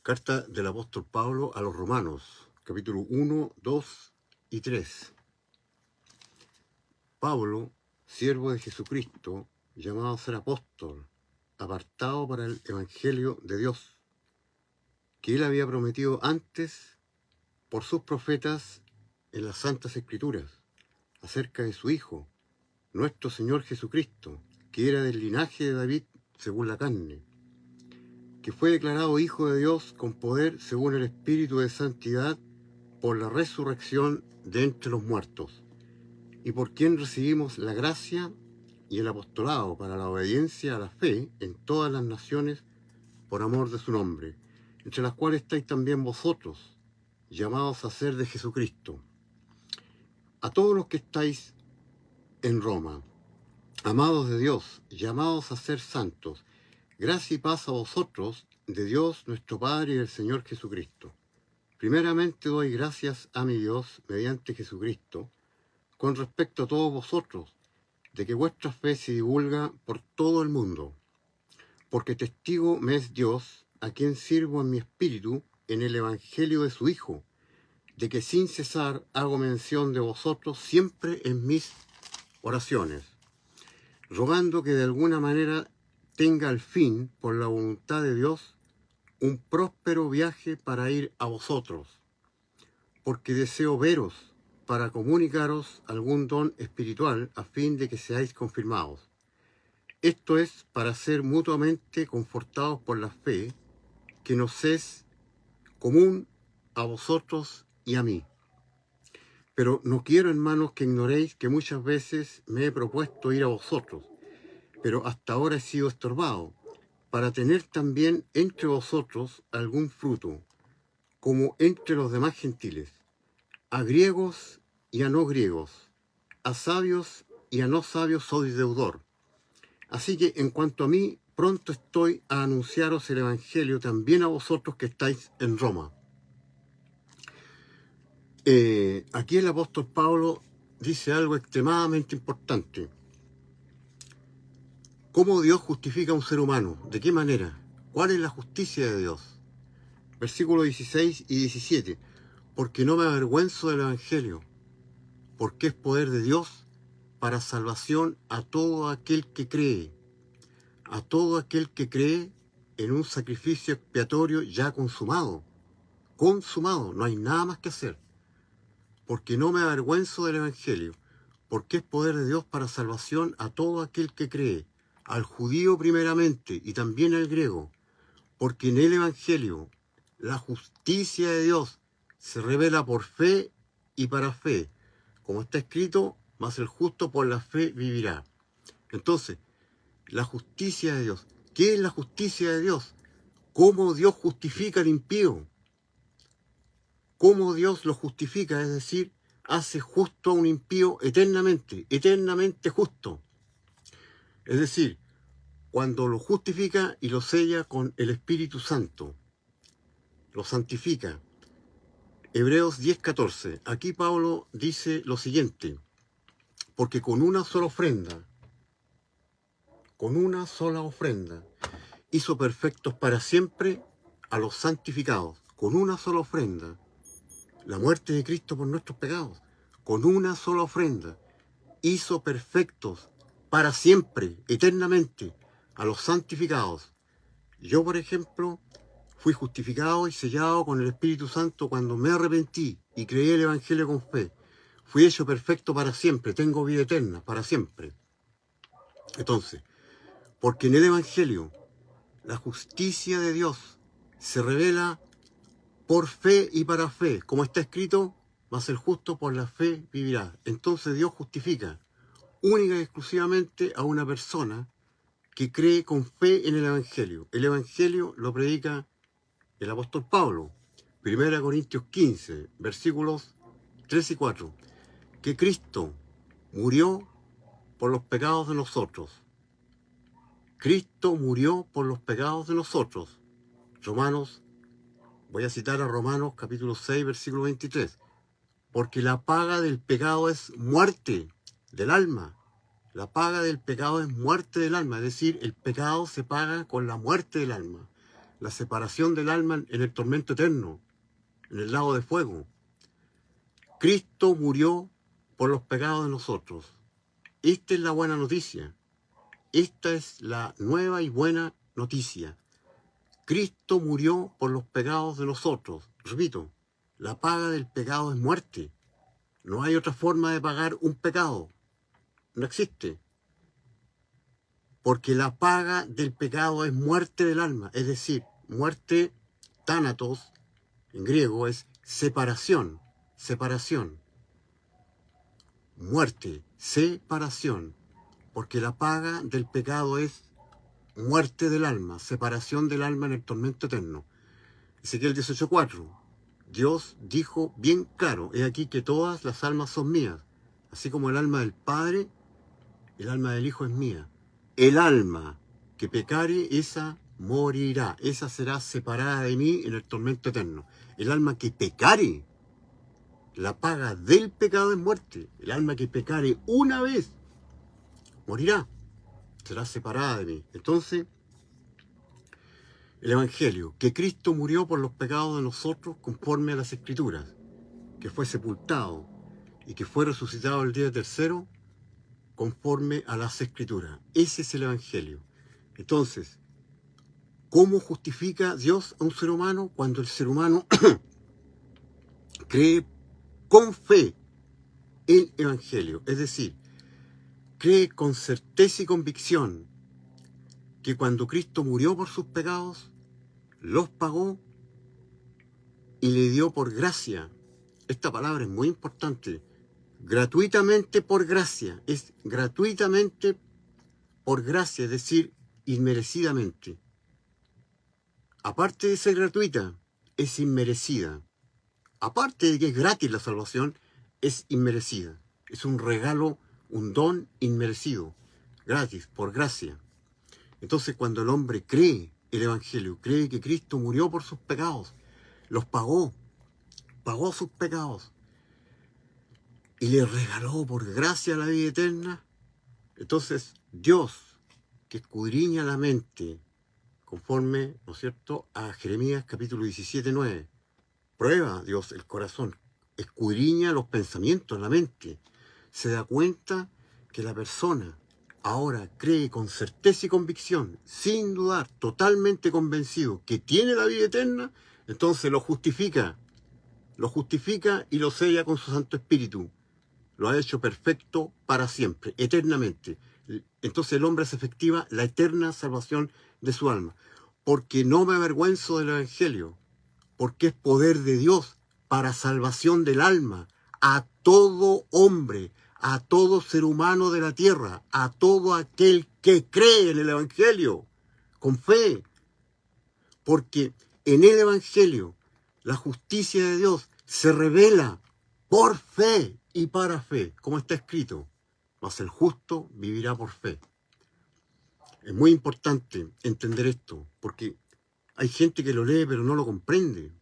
Carta del apóstol Pablo a los Romanos, capítulo 1, 2 y 3. Pablo, siervo de Jesucristo, llamado a ser apóstol, apartado para el Evangelio de Dios, que él había prometido antes por sus profetas en las Santas Escrituras, acerca de su Hijo, nuestro Señor Jesucristo, que era del linaje de David según la carne, que fue declarado Hijo de Dios con poder según el Espíritu de Santidad por la resurrección de entre los muertos, y por quien recibimos la gracia y el apostolado para la obediencia a la fe en todas las naciones por amor de su nombre, entre las cuales estáis también vosotros, llamados a ser de Jesucristo. A todos los que estáis en Roma, amados de Dios, llamados a ser santos, gracia y paz a vosotros, de Dios nuestro Padre y del Señor Jesucristo. Primeramente doy gracias a mi Dios, mediante Jesucristo, con respecto a todos vosotros, de que vuestra fe se divulga por todo el mundo, porque testigo me es Dios, a quien sirvo en mi espíritu en el Evangelio de su Hijo, de que sin cesar hago mención de vosotros siempre en mis oraciones, rogando que de alguna manera tenga al fin, por la voluntad de Dios, un próspero viaje para ir a vosotros, porque deseo veros para comunicaros algún don espiritual a fin de que seáis confirmados. Esto es para ser mutuamente confortados por la fe que nos es común a vosotros y a mí. Pero no quiero, hermanos, que ignoréis que muchas veces me he propuesto ir a vosotros, pero hasta ahora he sido estorbado, para tener también entre vosotros algún fruto, como entre los demás gentiles, a griegos y a no griegos, a sabios y a no sabios soy deudor. Así que en cuanto a mí, pronto estoy a anunciaros el Evangelio también a vosotros que estáis en Roma. Aquí el apóstol Pablo dice algo extremadamente importante. ¿Cómo Dios justifica a un ser humano? ¿De qué manera? ¿Cuál es la justicia de Dios? Versículos 16 y 17. Porque no me avergüenzo del Evangelio, porque es poder de Dios para salvación a todo aquel que cree. A todo aquel que cree en un sacrificio expiatorio ya consumado. Consumado, no hay nada más que hacer. Porque no me avergüenzo del Evangelio, porque es poder de Dios para salvación a todo aquel que cree, al judío primeramente y también al griego, porque en el Evangelio la justicia de Dios se revela por fe y para fe. Como está escrito, mas el justo por la fe vivirá. Entonces, la justicia de Dios. ¿Qué es la justicia de Dios? ¿Cómo Dios justifica al impío? ¿Cómo Dios lo justifica? Es decir, hace justo a un impío eternamente, eternamente justo. Es decir, cuando lo justifica y lo sella con el Espíritu Santo, lo santifica. Hebreos 10:14. Aquí Pablo dice lo siguiente: porque con una sola ofrenda, hizo perfectos para siempre a los santificados. Con una sola ofrenda, la muerte de Cristo por nuestros pecados. Con una sola ofrenda, hizo perfectos para siempre, eternamente, a los santificados. Yo, por ejemplo, fui justificado y sellado con el Espíritu Santo cuando me arrepentí y creí el Evangelio con fe. Fui hecho perfecto para siempre, tengo vida eterna para siempre. Entonces, porque en el Evangelio la justicia de Dios se revela por fe y para fe, como está escrito, mas el justo por la fe vivirá. Entonces Dios justifica única y exclusivamente a una persona que cree con fe en el Evangelio. El Evangelio lo predica el apóstol Pablo, 1 Corintios 15, versículos 3 y 4, que Cristo murió por los pecados de nosotros. Cristo murió por los pecados de nosotros. Voy a citar a Romanos capítulo 6, versículo 23. Porque la paga del pecado es muerte del alma. La paga del pecado es muerte del alma. Es decir, el pecado se paga con la muerte del alma. la separación del alma en el tormento eterno, en el lago de fuego. Cristo murió por los pecados de nosotros. Esta es la buena noticia. Esta es la nueva y buena noticia. Cristo murió por los pecados de nosotros. Repito, la paga del pecado es muerte. No hay otra forma de pagar un pecado. No existe. Porque la paga del pecado es muerte del alma. Es decir, muerte, tánatos, en griego es separación. Separación. Muerte, separación. Porque la paga del pecado es muerte del alma, separación del alma en el tormento eterno. Ezequiel 18:4. Dios dijo bien claro, he aquí que todas las almas son mías, así como el alma del Padre, el alma del Hijo es mía. El alma que pecare, esa morirá, esa será separada de mí en el tormento eterno. El alma que pecare, la paga del pecado es muerte. El alma que pecare una vez, morirá, será separada de mí. Entonces, el Evangelio, que Cristo murió por los pecados de nosotros conforme a las Escrituras, que fue sepultado y que fue resucitado el día tercero conforme a las Escrituras. Ese es el Evangelio. Entonces, ¿cómo justifica Dios a un ser humano? Cuando el ser humano cree con fe el Evangelio, es decir, cree con certeza y convicción que cuando Cristo murió por sus pecados, los pagó y le dio por gracia. Esta palabra es muy importante. Gratuitamente por gracia. Es gratuitamente por gracia, es decir, inmerecidamente. Aparte de ser gratuita, es inmerecida. Aparte de que es gratis la salvación, es inmerecida. Es un regalo, un don inmerecido. Gratis, por gracia. Entonces, cuando el hombre cree el Evangelio, cree que Cristo murió por sus pecados, los pagó sus pecados y le regaló por gracia la vida eterna, entonces Dios, que escudriña la mente, conforme, ¿no es cierto?, a Jeremías capítulo 17:9, prueba Dios el corazón, escudriña los pensamientos, la mente, se da cuenta que la persona ahora cree con certeza y convicción, sin dudar, totalmente convencido que tiene la vida eterna, entonces lo justifica y lo sella con su Santo Espíritu. Lo ha hecho perfecto para siempre, eternamente. Entonces el hombre hace efectiva la eterna salvación de su alma. Porque no me avergüenzo del Evangelio, porque es poder de Dios para salvación del alma, a todo hombre, a todo ser humano de la tierra, a todo aquel que cree en el Evangelio, con fe. Porque en el Evangelio la justicia de Dios se revela por fe y para fe, como está escrito. Mas el justo vivirá por fe. Es muy importante entender esto, porque hay gente que lo lee pero no lo comprende.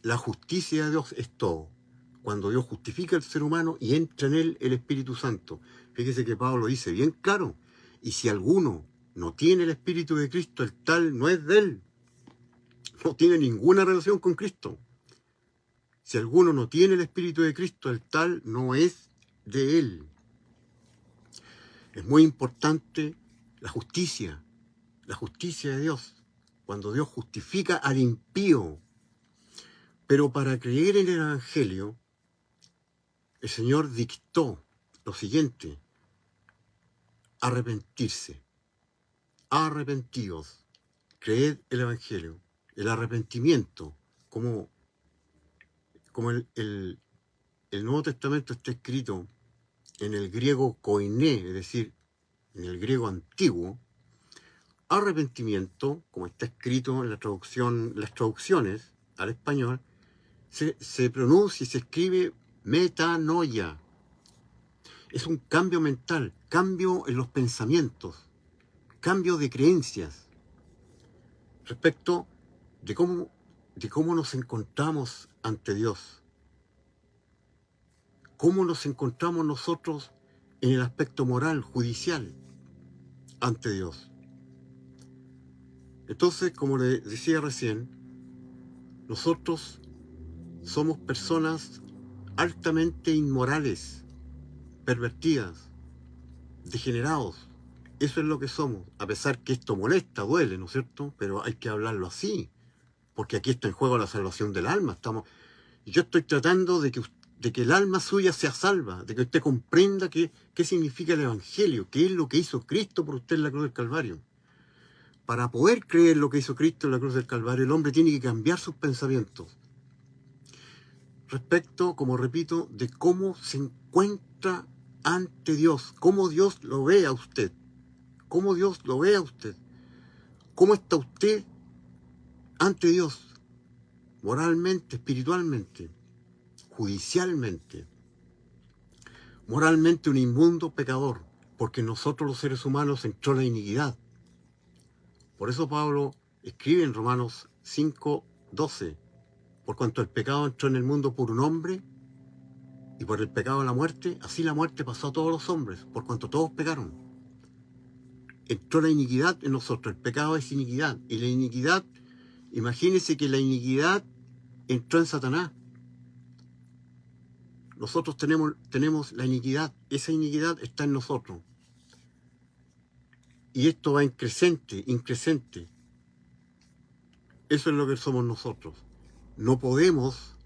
La justicia de Dios es todo. Cuando Dios justifica al ser humano y entra en él el Espíritu Santo. Fíjese que Pablo dice bien claro, y si alguno no tiene el Espíritu de Cristo, el tal no es de él. No tiene ninguna relación con Cristo. Si alguno no tiene el Espíritu de Cristo, el tal no es de él. Es muy importante la justicia de Dios, cuando Dios justifica al impío. Pero para creer en el Evangelio, el Señor dictó lo siguiente: arrepentirse. Arrepentíos, creed el Evangelio. El arrepentimiento, como el Nuevo Testamento está escrito en el griego koiné, es decir, en el griego antiguo, arrepentimiento, como está escrito en la traducción, las traducciones al español, se pronuncia y se escribe metanoia. Es un cambio mental, cambio en los pensamientos, cambio de creencias respecto de cómo nos encontramos ante Dios, cómo nos encontramos nosotros en el aspecto moral, judicial, ante Dios. Entonces, como le decía recién, nosotros somos personas altamente inmorales, pervertidas, degenerados. Eso es lo que somos, a pesar que esto molesta, duele, ¿no es cierto? Pero hay que hablarlo así, porque aquí está en juego la salvación del alma. Yo estoy tratando de que el alma suya sea salva, de que usted comprenda qué significa el Evangelio, qué es lo que hizo Cristo por usted en la cruz del Calvario. Para poder creer lo que hizo Cristo en la cruz del Calvario, el hombre tiene que cambiar sus pensamientos respecto, como repito, de cómo se encuentra ante Dios, cómo Dios lo ve a usted, cómo Dios lo ve a usted, cómo está usted ante Dios, moralmente, espiritualmente, judicialmente, moralmente un inmundo pecador, porque en nosotros los seres humanos entró la iniquidad. Por eso Pablo escribe en Romanos 5:12, por cuanto el pecado entró en el mundo por un hombre, y por el pecado la muerte, así la muerte pasó a todos los hombres, por cuanto todos pecaron. Entró la iniquidad en nosotros, el pecado es iniquidad, y la iniquidad, imagínense que la iniquidad entró en Satanás. Nosotros tenemos la iniquidad, esa iniquidad está en nosotros. Y esto va increscente. Eso es lo que somos nosotros. No podemos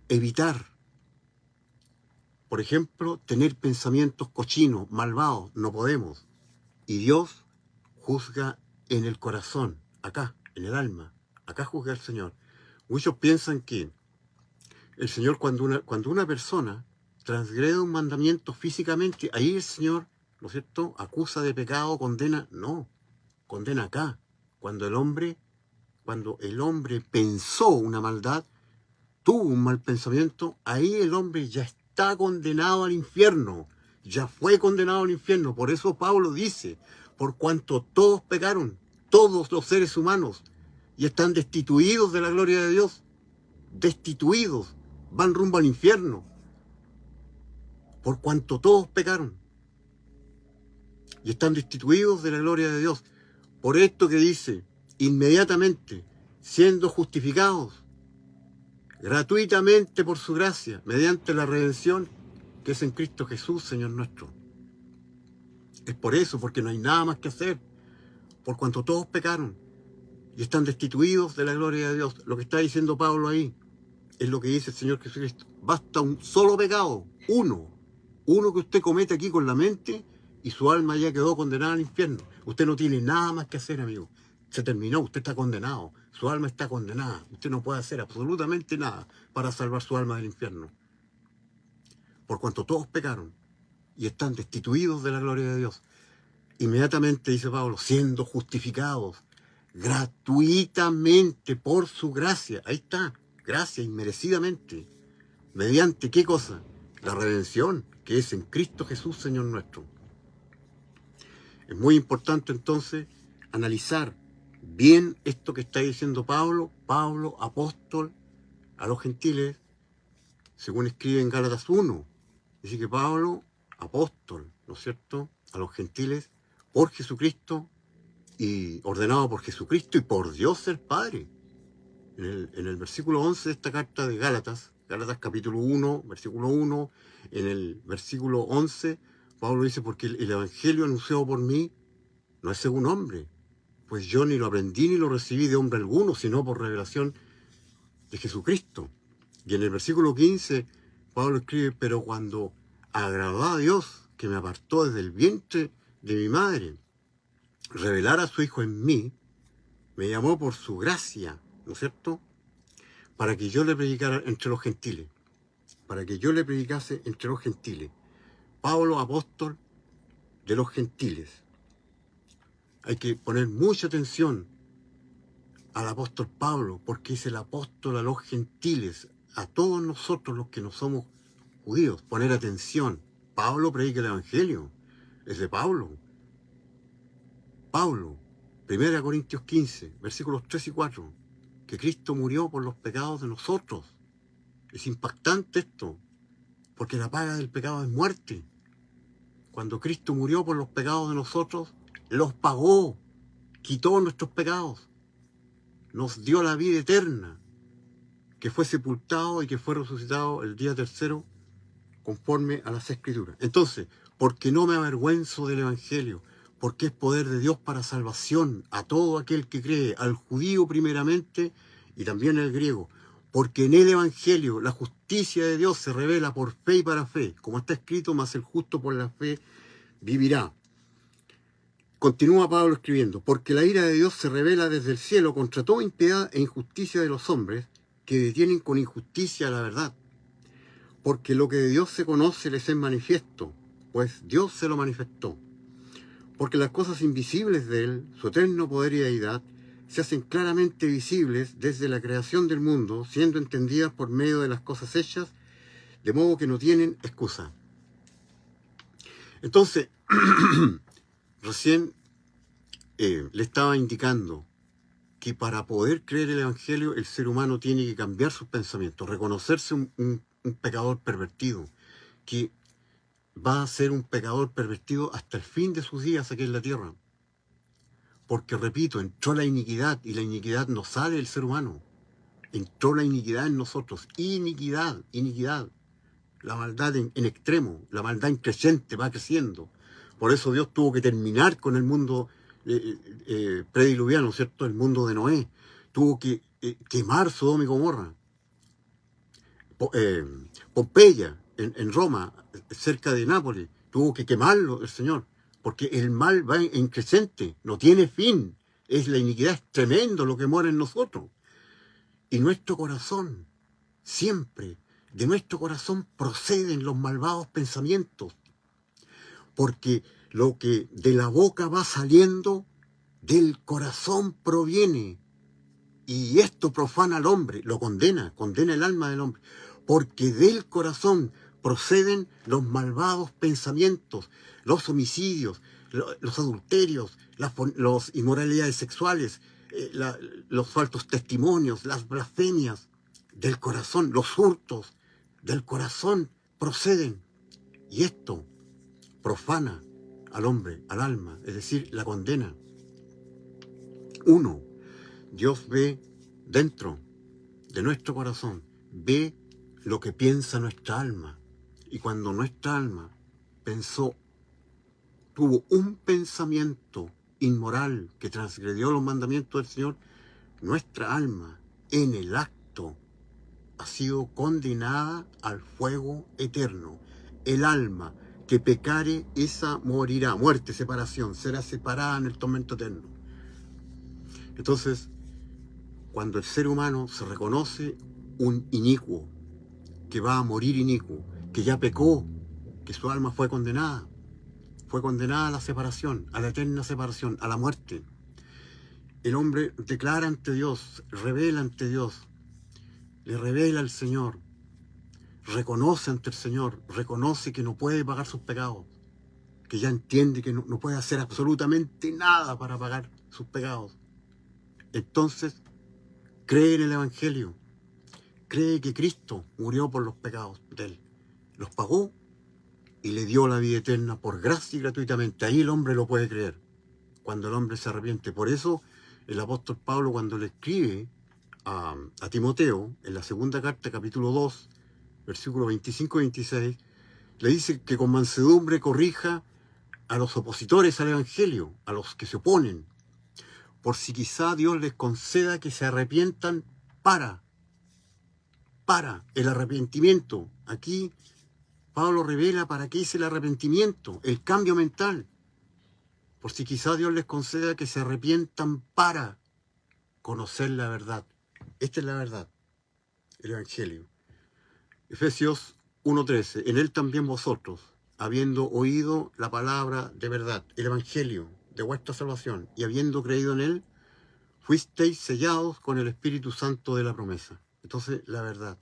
evitar, por ejemplo, tener pensamientos cochinos, malvados. No podemos. Y Dios juzga en el corazón, acá, en el alma. Acá juzga el Señor. Muchos piensan que el Señor, cuando una persona transgrede un mandamiento físicamente, ahí el Señor, ¿no es cierto?, acusa de pecado, condena. No, condena acá. Cuando el hombre pensó una maldad, tuvo un mal pensamiento, ahí el hombre ya está condenado al infierno. Ya fue condenado al infierno. Por eso Pablo dice, por cuanto todos pecaron, todos los seres humanos, y están destituidos de la gloria de Dios, destituidos, van rumbo al infierno, por cuanto todos pecaron, y están destituidos de la gloria de Dios. Por esto que dice, inmediatamente, siendo justificados, gratuitamente por su gracia, mediante la redención que es en Cristo Jesús, Señor nuestro. Es por eso, porque no hay nada más que hacer, por cuanto todos pecaron y están destituidos de la gloria de Dios. Lo que está diciendo Pablo ahí es lo que dice el Señor Jesucristo. Basta un solo pecado, uno que usted comete aquí con la mente y su alma ya quedó condenada al infierno. Usted no tiene nada más que hacer, amigo. Se terminó, usted está condenado, su alma está condenada. Usted no puede hacer absolutamente nada para salvar su alma del infierno. Por cuanto todos pecaron y están destituidos de la gloria de Dios. Inmediatamente, dice Pablo, siendo justificados gratuitamente por su gracia. Ahí está, gracia, inmerecidamente. ¿Mediante qué cosa? La redención, que es en Cristo Jesús, Señor nuestro. Es muy importante entonces analizar bien esto que está diciendo Pablo, apóstol a los gentiles, según escribe en Gálatas 1. Dice que Pablo, apóstol, ¿no es cierto?, a los gentiles, por Jesucristo, y ordenado por Jesucristo y por Dios el Padre. En el versículo 11 de esta carta de Gálatas capítulo 1, versículo 1, en el versículo 11, Pablo dice, porque el evangelio anunciado por mí no es según hombre, pues yo ni lo aprendí ni lo recibí de hombre alguno, sino por revelación de Jesucristo. Y en el versículo 15, Pablo escribe, pero cuando agradó a Dios, que me apartó desde el vientre de mi madre, revelar a su Hijo en mí, me llamó por su gracia, ¿no es cierto?, para que yo le predicara entre los gentiles, para que yo le predicase entre los gentiles. Pablo, apóstol de los gentiles. Hay que poner mucha atención al apóstol Pablo, porque es el apóstol a los gentiles, a todos nosotros los que no somos judíos. Poner atención. Pablo predica el evangelio, es de Pablo. Pablo, 1 Corintios 15, versículos 3 y 4, que Cristo murió por los pecados de nosotros. Es impactante esto, porque la paga del pecado es muerte. Cuando Cristo murió por los pecados de nosotros, los pagó. quitó nuestros pecados, nos dio la vida eterna, que fue sepultado y que fue resucitado el día tercero conforme a las Escrituras. Entonces, porque no me avergüenzo del Evangelio, porque es poder de Dios para salvación a todo aquel que cree, al judío primeramente y también al griego, porque en el Evangelio la justicia de Dios se revela por fe y para fe, como está escrito, mas el justo por la fe vivirá. Continúa Pablo escribiendo, porque la ira de Dios se revela desde el cielo contra toda impiedad e injusticia de los hombres que detienen con injusticia la verdad. Porque lo que de Dios se conoce les es manifiesto, pues Dios se lo manifestó. Porque las cosas invisibles de Él, su eterno poder y deidad, se hacen claramente visibles desde la creación del mundo, siendo entendidas por medio de las cosas hechas, de modo que no tienen excusa. Entonces, recién le estaba indicando que para poder creer el Evangelio, el ser humano tiene que cambiar sus pensamientos, reconocerse un pecador pervertido, que va a ser un pecador pervertido hasta el fin de sus días aquí en la tierra. Porque, repito, entró la iniquidad y la iniquidad no sale del ser humano. Entró la iniquidad en nosotros. Iniquidad, iniquidad. La maldad en extremo, la maldad increciente va creciendo. Por eso Dios tuvo que terminar con el mundo prediluviano, ¿cierto? El mundo de Noé. Tuvo que quemar Sodoma y Gomorra. Pompeya, en Roma, cerca de Nápoles, tuvo que quemarlo el Señor, porque el mal va en creciente, no tiene fin. Es la iniquidad, es tremendo lo que mora en nosotros. Y nuestro corazón, siempre, de nuestro corazón proceden los malvados pensamientos, porque lo que de la boca va saliendo, del corazón proviene. Y esto profana al hombre, lo condena el alma del hombre, porque del corazón proceden los malvados pensamientos, los homicidios, los adulterios, las inmoralidades sexuales, los falsos testimonios, las blasfemias. Del corazón, los hurtos, del corazón proceden. Y esto profana al hombre, al alma, es decir, la condena. Dios ve dentro de nuestro corazón, ve lo que piensa nuestra alma. Y cuando nuestra alma tuvo un pensamiento inmoral que transgredió los mandamientos del Señor, nuestra alma en el acto ha sido condenada al fuego eterno. El alma que pecare, esa morirá. Muerte, separación, será separada en el tormento eterno. Entonces, cuando el ser humano se reconoce un inicuo, que va a morir inicuo, que ya pecó, que su alma fue condenada a la separación, a la eterna separación, a la muerte. El hombre declara ante Dios, revela ante Dios, le revela al Señor, reconoce ante el Señor, reconoce que no puede pagar sus pecados, que ya entiende que no puede hacer absolutamente nada para pagar sus pecados. Entonces, cree en el Evangelio, cree que Cristo murió por los pecados de él, los pagó y le dio la vida eterna por gracia y gratuitamente. Ahí el hombre lo puede creer, cuando el hombre se arrepiente. Por eso el apóstol Pablo, cuando le escribe a Timoteo, en la segunda carta, capítulo 2, versículos 25 y 26, le dice que con mansedumbre corrija a los opositores al Evangelio, a los que se oponen, por si quizá Dios les conceda que se arrepientan para el arrepentimiento. Aquí Pablo revela para qué es el arrepentimiento, el cambio mental. Por si quizá Dios les conceda que se arrepientan para conocer la verdad. Esta es la verdad, el Evangelio. Efesios 1:13. En él también vosotros, habiendo oído la palabra de verdad, el Evangelio de vuestra salvación, y habiendo creído en él, fuisteis sellados con el Espíritu Santo de la promesa. Entonces, la verdad.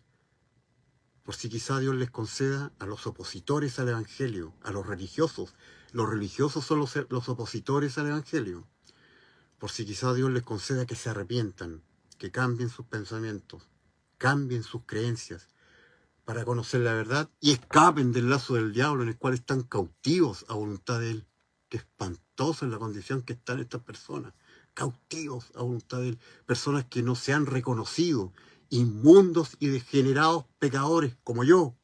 Por si quizá Dios les conceda a los opositores al Evangelio, a los religiosos. Los religiosos son los opositores al Evangelio. Por si quizá Dios les conceda que se arrepientan, que cambien sus pensamientos, cambien sus creencias, para conocer la verdad y escapen del lazo del diablo en el cual están cautivos a voluntad de él. Qué espantosa es la condición que están estas personas. cautivos a voluntad de Él, personas que no se han reconocido, inmundos y degenerados pecadores como yo,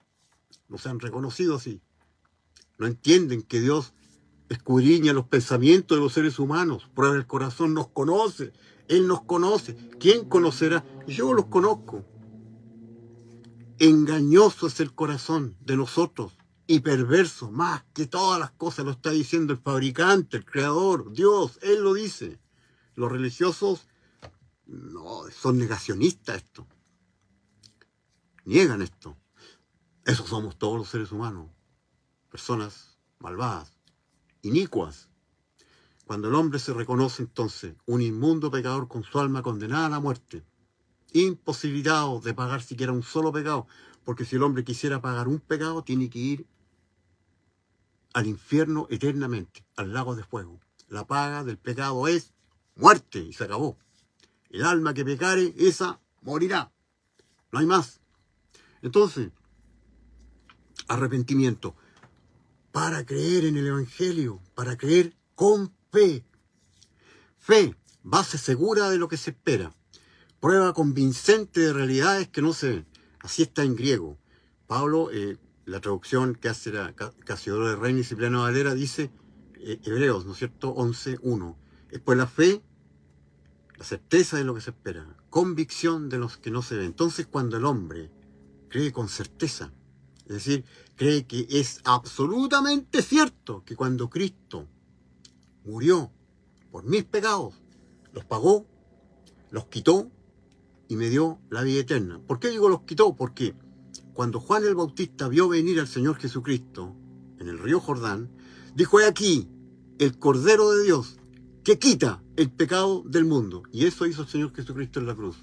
no se han reconocido así. No entienden que Dios escudriña los pensamientos de los seres humanos, prueba el corazón, nos conoce, Él nos conoce. ¿Quién conocerá? Yo los conozco. Engañoso es el corazón de nosotros y perverso, más que todas las cosas, lo está diciendo el fabricante, el creador, Dios, Él lo dice. Los religiosos no, son negacionistas esto, niegan esto. Eso somos todos los seres humanos, personas malvadas, inicuas. Cuando el hombre se reconoce entonces un inmundo pecador con su alma condenada a la muerte, imposibilitado de pagar siquiera un solo pecado, porque si el hombre quisiera pagar un pecado, tiene que ir al infierno eternamente, al lago de fuego. La paga del pecado es muerte, y se acabó. El alma que pecare, esa morirá. No hay más. Entonces, arrepentimiento para creer en el Evangelio, para creer con fe. Fe, base segura de lo que se espera. Prueba convincente de realidades que no se ven. Así está en griego. Pablo, la traducción que hace Casiodoro de Reina y Cipriano de Valera, dice, Hebreos, ¿no es cierto? 11:1. Es pues la fe, la certeza de lo que se espera, convicción de los que no se ven. Entonces, cuando el hombre cree con certeza, es decir, cree que es absolutamente cierto que cuando Cristo murió por mis pecados, los pagó, los quitó y me dio la vida eterna. ¿Por qué digo los quitó? Porque cuando Juan el Bautista vio venir al Señor Jesucristo en el río Jordán, dijo: he aquí el Cordero de Dios que quita el pecado del mundo. Y eso hizo el Señor Jesucristo en la cruz.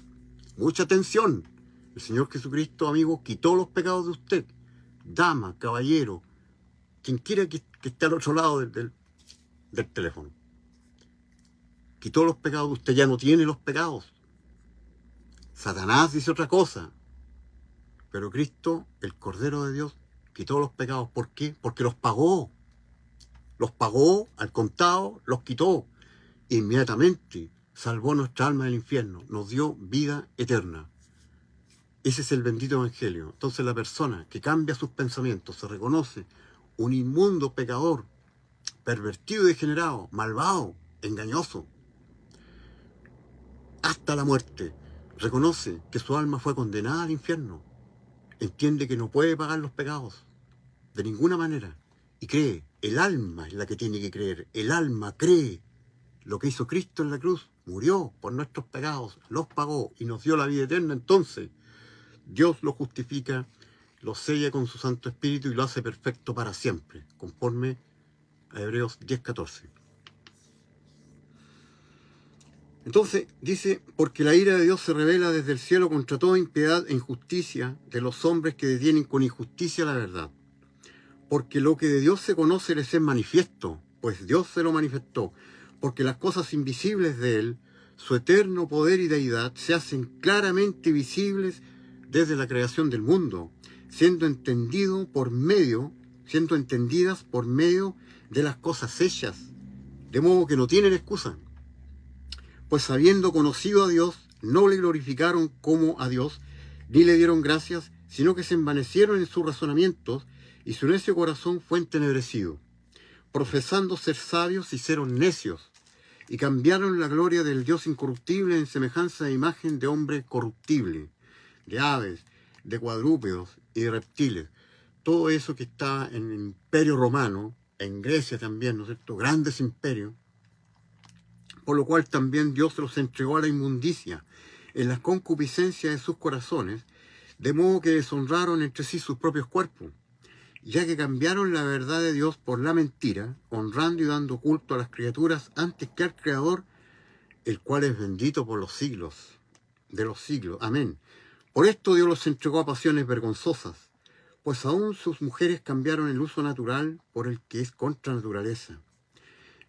Mucha atención. El Señor Jesucristo, amigo, quitó los pecados de usted. Dama, caballero, quien quiera que esté al otro lado del teléfono. Quitó los pecados de usted, ya no tiene los pecados. Satanás dice otra cosa. Pero Cristo, el Cordero de Dios, quitó los pecados. ¿Por qué? Porque los pagó. Los pagó al contado, los quitó. Inmediatamente salvó nuestra alma del infierno. Nos dio vida eterna. Ese es el bendito Evangelio. Entonces la persona que cambia sus pensamientos, se reconoce un inmundo pecador, pervertido y degenerado, malvado, engañoso, hasta la muerte, reconoce que su alma fue condenada al infierno, entiende que no puede pagar los pecados de ninguna manera y cree. El alma es la que tiene que creer. El alma cree lo que hizo Cristo en la cruz. Murió por nuestros pecados, los pagó y nos dio la vida eterna. Entonces Dios lo justifica, lo sella con su Santo Espíritu y lo hace perfecto para siempre, conforme a Hebreos 10:14. Entonces dice: porque la ira de Dios se revela desde el cielo contra toda impiedad e injusticia de los hombres que detienen con injusticia la verdad. Porque lo que de Dios se conoce les es manifiesto, pues Dios se lo manifestó. Porque las cosas invisibles de Él, su eterno poder y deidad, se hacen claramente visibles desde la creación del mundo, siendo entendidas por medio de las cosas hechas, de modo que no tienen excusa. Pues habiendo conocido a Dios, no le glorificaron como a Dios, ni le dieron gracias, sino que se envanecieron en sus razonamientos, y su necio corazón fue entenebrecido. Profesando ser sabios, se hicieron necios, y cambiaron la gloria del Dios incorruptible en semejanza de imagen de hombre corruptible, de aves, de cuadrúpedos y de reptiles. Todo eso que está en el Imperio Romano, en Grecia también, ¿no es cierto?, grandes imperios, por lo cual también Dios los entregó a la inmundicia en las concupiscencias de sus corazones, de modo que deshonraron entre sí sus propios cuerpos, ya que cambiaron la verdad de Dios por la mentira, honrando y dando culto a las criaturas antes que al Creador, el cual es bendito por los siglos de los siglos. Amén. Por esto Dios los entregó a pasiones vergonzosas, pues aún sus mujeres cambiaron el uso natural por el que es contra naturaleza.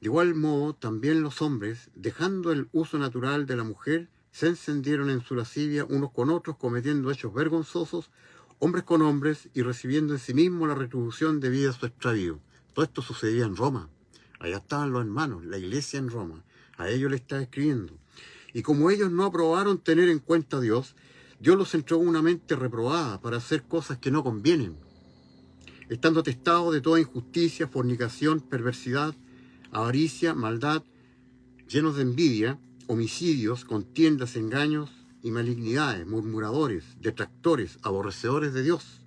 De igual modo, también los hombres, dejando el uso natural de la mujer, se encendieron en su lascivia unos con otros, cometiendo hechos vergonzosos, hombres con hombres, y recibiendo en sí mismo la retribución debida a su extravío. Todo esto sucedía en Roma. Allá estaban los hermanos, la iglesia en Roma. A ellos le está escribiendo. Y como ellos no aprobaron tener en cuenta a Dios, Dios los entregó una mente reprobada para hacer cosas que no convienen, estando atestados de toda injusticia, fornicación, perversidad, avaricia, maldad, llenos de envidia, homicidios, contiendas, engaños y malignidades, murmuradores, detractores, aborrecedores de Dios,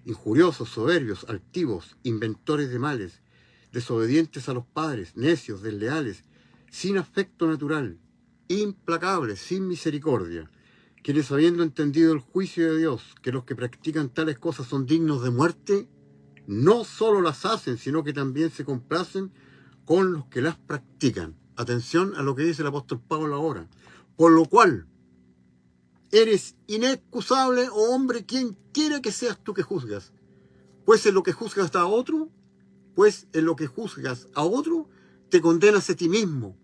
injuriosos, soberbios, altivos, inventores de males, desobedientes a los padres, necios, desleales, sin afecto natural, implacables, sin misericordia, quienes habiendo entendido el juicio de Dios, que los que practican tales cosas son dignos de muerte, no solo las hacen, sino que también se complacen con los que las practican. Atención a lo que dice el apóstol Pablo ahora. Por lo cual, eres inexcusable, oh hombre, quien quiera que seas tú que juzgas. Pues en lo que juzgas a otro, te condenas a ti mismo,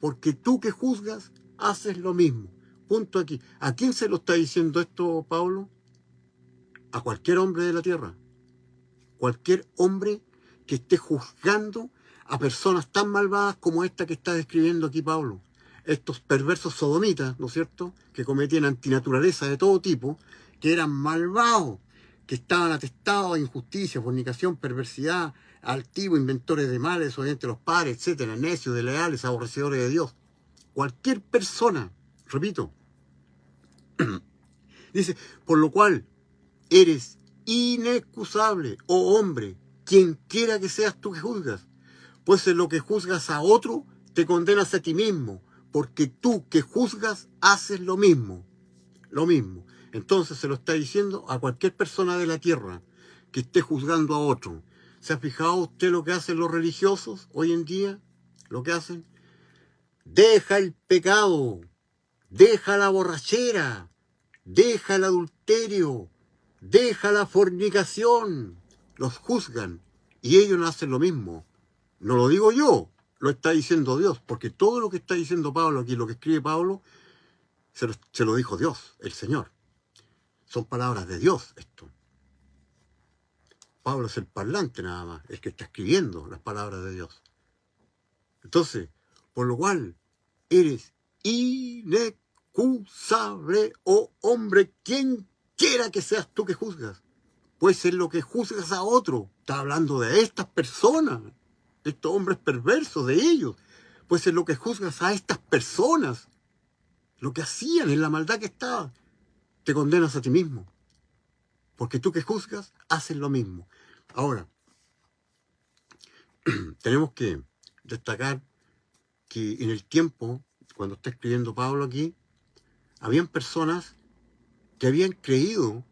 porque tú que juzgas, haces lo mismo. Punto aquí. ¿A quién se lo está diciendo esto, Pablo? A cualquier hombre de la tierra. Cualquier hombre que esté juzgando a personas tan malvadas como esta que está describiendo aquí Pablo. Estos perversos sodomitas, ¿no es cierto?, que cometían antinaturaleza de todo tipo, que eran malvados, que estaban atestados de injusticia, fornicación, perversidad, altivos, inventores de males, desobedientes a los padres, etcétera, necios, desleales, aborrecedores de Dios. Cualquier persona, repito, dice, por lo cual eres inexcusable, oh hombre, quien quiera que seas tú que juzgas, pues en lo que juzgas a otro, te condenas a ti mismo, porque tú que juzgas haces lo mismo. Entonces se lo está diciendo a cualquier persona de la tierra que esté juzgando a otro. ¿Se ha fijado usted lo que hacen los religiosos hoy en día? Lo que hacen. Deja el pecado, deja la borrachera, deja el adulterio, deja la fornicación. Los juzgan y ellos no hacen lo mismo. No lo digo yo, lo está diciendo Dios, porque todo lo que está diciendo Pablo aquí, lo que escribe Pablo, se lo dijo Dios, el Señor. Son palabras de Dios esto. Pablo es el parlante nada más, el que está escribiendo las palabras de Dios. Entonces, por lo cual, eres inexcusable, oh hombre, quien quiera que seas tú que juzgas. Pues en lo que juzgas a otro, está hablando de estas personas, estos hombres perversos, de ellos. Pues en lo que juzgas a estas personas, lo que hacían, en la maldad que estaban, te condenas a ti mismo. Porque tú que juzgas, haces lo mismo. Ahora, tenemos que destacar que en el tiempo, cuando está escribiendo Pablo aquí, habían personas que habían creído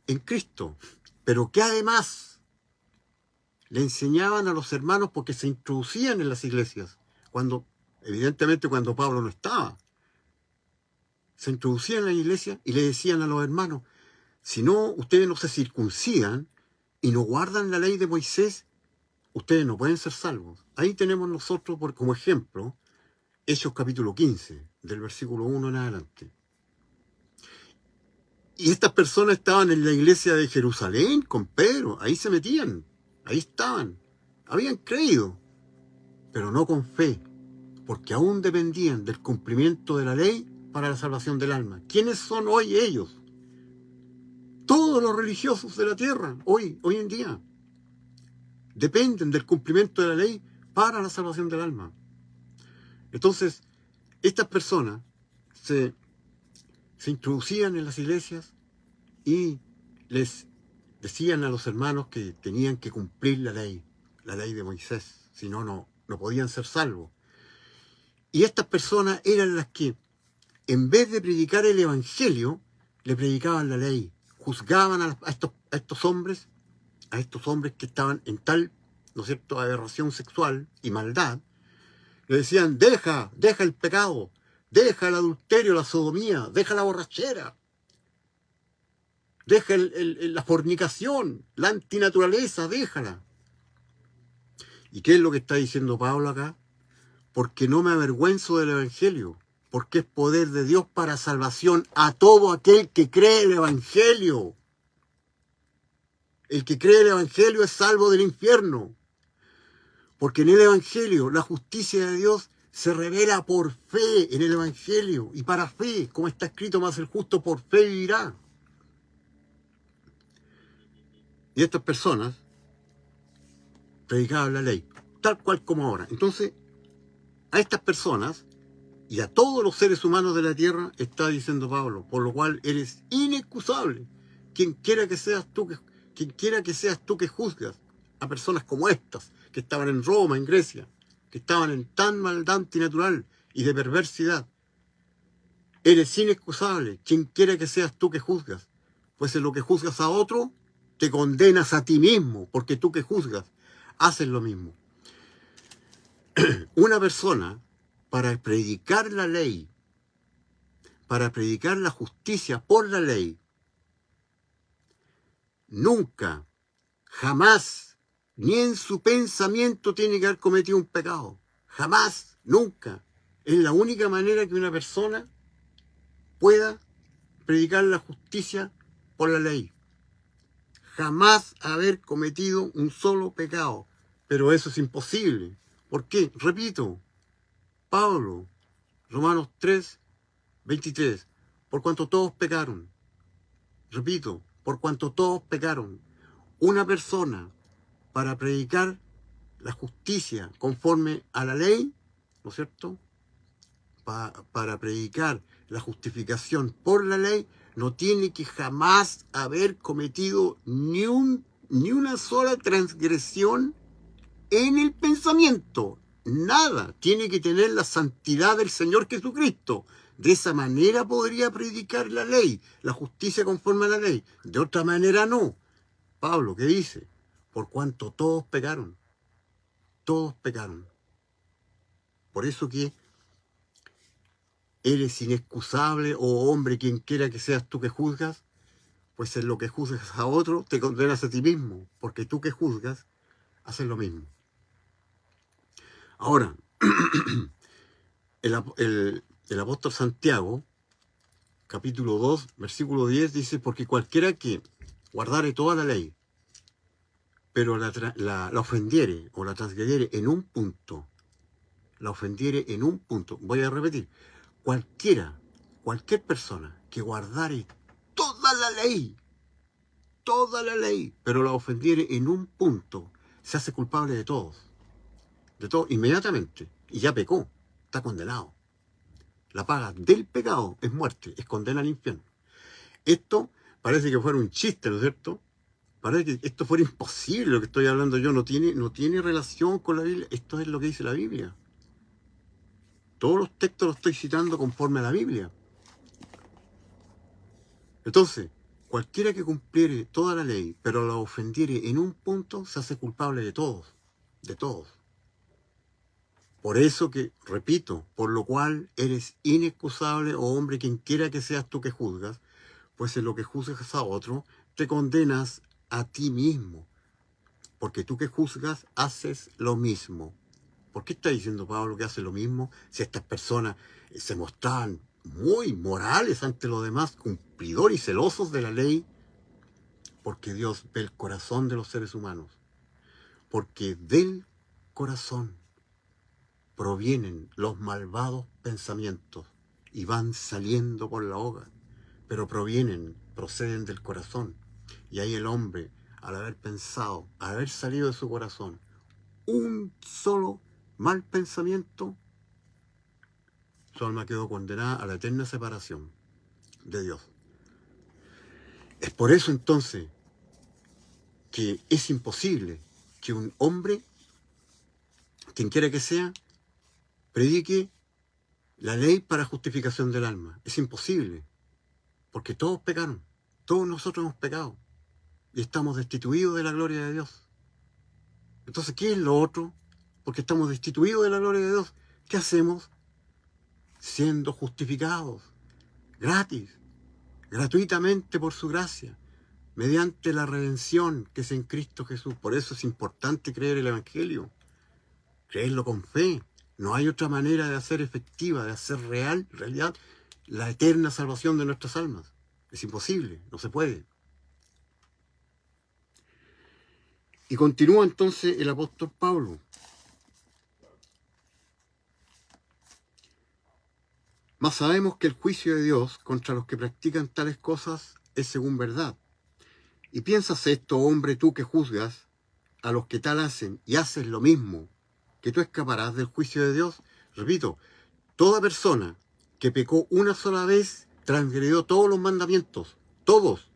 en Cristo, pero que además le enseñaban a los hermanos porque se introducían en las iglesias, evidentemente cuando Pablo no estaba. Se introducían en la iglesia y le decían a los hermanos, si no, ustedes no se circuncidan y no guardan la ley de Moisés, ustedes no pueden ser salvos. Ahí tenemos nosotros como ejemplo Hechos capítulo 15, del versículo 1 en adelante. Y estas personas estaban en la iglesia de Jerusalén con Pedro, ahí se metían, ahí estaban, habían creído, pero no con fe, porque aún dependían del cumplimiento de la ley para la salvación del alma. ¿Quiénes son hoy ellos? Todos los religiosos de la tierra, hoy en día, dependen del cumplimiento de la ley para la salvación del alma. Entonces, estas personas se introducían en las iglesias y les decían a los hermanos que tenían que cumplir la ley de Moisés, si no, no podían ser salvos. Y estas personas eran las que, en vez de predicar el evangelio, le predicaban la ley, juzgaban a estos hombres que estaban en tal, ¿no es cierto?, aberración sexual y maldad. Le decían, deja el pecado, deja el adulterio, la sodomía, deja la borrachera, deja la fornicación, la antinaturaleza, déjala. ¿Y qué es lo que está diciendo Pablo acá? Porque no me avergüenzo del evangelio, porque es poder de Dios para salvación a todo aquel que cree el evangelio. El que cree el evangelio es salvo del infierno. Porque en el evangelio la justicia de Dios se revela por fe en el Evangelio y para fe, como está escrito, más el justo por fe vivirá. Y estas personas predicaban la ley, tal cual como ahora. Entonces, a estas personas y a todos los seres humanos de la tierra está diciendo Pablo, por lo cual eres inexcusable. Quien quiera que seas tú que juzgas a personas como estas, que estaban en Roma, en Grecia, que estaban en tan maldad antinatural y de perversidad. Eres inexcusable, quien quiera que seas tú que juzgas, pues en lo que juzgas a otro, te condenas a ti mismo, porque tú que juzgas, haces lo mismo. Una persona, para predicar la ley, para predicar la justicia por la ley, nunca, jamás, ni en su pensamiento tiene que haber cometido un pecado. Jamás, nunca. Es la única manera que una persona pueda predicar la justicia por la ley. Jamás haber cometido un solo pecado. Pero eso es imposible. ¿Por qué? Repito, Pablo, Romanos 3, 23. Por cuanto todos pecaron. Repito, por cuanto todos pecaron. Una persona, para predicar la justicia conforme a la ley, ¿no es cierto? Para predicar la justificación por la ley, no tiene que jamás haber cometido ni una sola transgresión en el pensamiento. Nada. Tiene que tener la santidad del Señor Jesucristo. De esa manera podría predicar la ley, la justicia conforme a la ley. De otra manera no. Pablo, ¿qué dice? Por cuanto todos pecaron. Todos pecaron. Por eso que eres inexcusable, oh hombre, quien quiera que seas tú que juzgas, pues en lo que juzgas a otro te condenas a ti mismo, porque tú que juzgas haces lo mismo. Ahora, el apóstol Santiago, capítulo 2, versículo 10, dice, porque cualquiera que guardare toda la ley, pero la ofendiere o la transgrediere en un punto, voy a repetir, cualquier persona que guardare toda la ley, pero la ofendiere en un punto, se hace culpable de todo, inmediatamente, y ya pecó, está condenado. La paga del pecado es muerte, es condena al infierno. Esto parece que fuera un chiste, ¿no es cierto? Parece que esto fuera imposible, lo que estoy hablando yo, no tiene relación con la Biblia, esto es lo que dice la Biblia. Todos los textos los estoy citando conforme a la Biblia. Entonces, cualquiera que cumpliere toda la ley, pero la ofendiere en un punto, se hace culpable de todos, de todos. Por eso que, repito, por lo cual eres inexcusable, oh hombre, quien quiera que seas tú que juzgas, pues en lo que juzgas a otro, te condenas a ti mismo, porque tú que juzgas haces lo mismo. ¿Por qué está diciendo Pablo que hace lo mismo si estas personas se mostraban muy morales ante los demás, cumplidores y celosos de la ley? Porque Dios ve el corazón de los seres humanos. Porque del corazón provienen los malvados pensamientos y van saliendo por la boca, pero proceden del corazón. Y ahí el hombre, al haber pensado, al haber salido de su corazón un solo mal pensamiento, su alma quedó condenada a la eterna separación de Dios. Es por eso entonces que es imposible que un hombre, quien quiera que sea, predique la ley para justificación del alma. Es imposible, porque todos pecaron, todos nosotros hemos pecado y estamos destituidos de la gloria de Dios. Entonces, ¿qué es lo otro? Porque estamos destituidos de la gloria de Dios. ¿Qué hacemos? Siendo justificados, gratis, gratuitamente por su gracia, mediante la redención que es en Cristo Jesús. Por eso es importante creer el Evangelio, creerlo con fe. No hay otra manera de hacer efectiva, de hacer realidad, la eterna salvación de nuestras almas. Es imposible, no se puede. Y continúa entonces el apóstol Pablo. Mas sabemos que el juicio de Dios contra los que practican tales cosas es según verdad. Y piensas esto, hombre, tú que juzgas a los que tal hacen y haces lo mismo, que tú escaparás del juicio de Dios. Repito, toda persona que pecó una sola vez transgredió todos los mandamientos. Todos,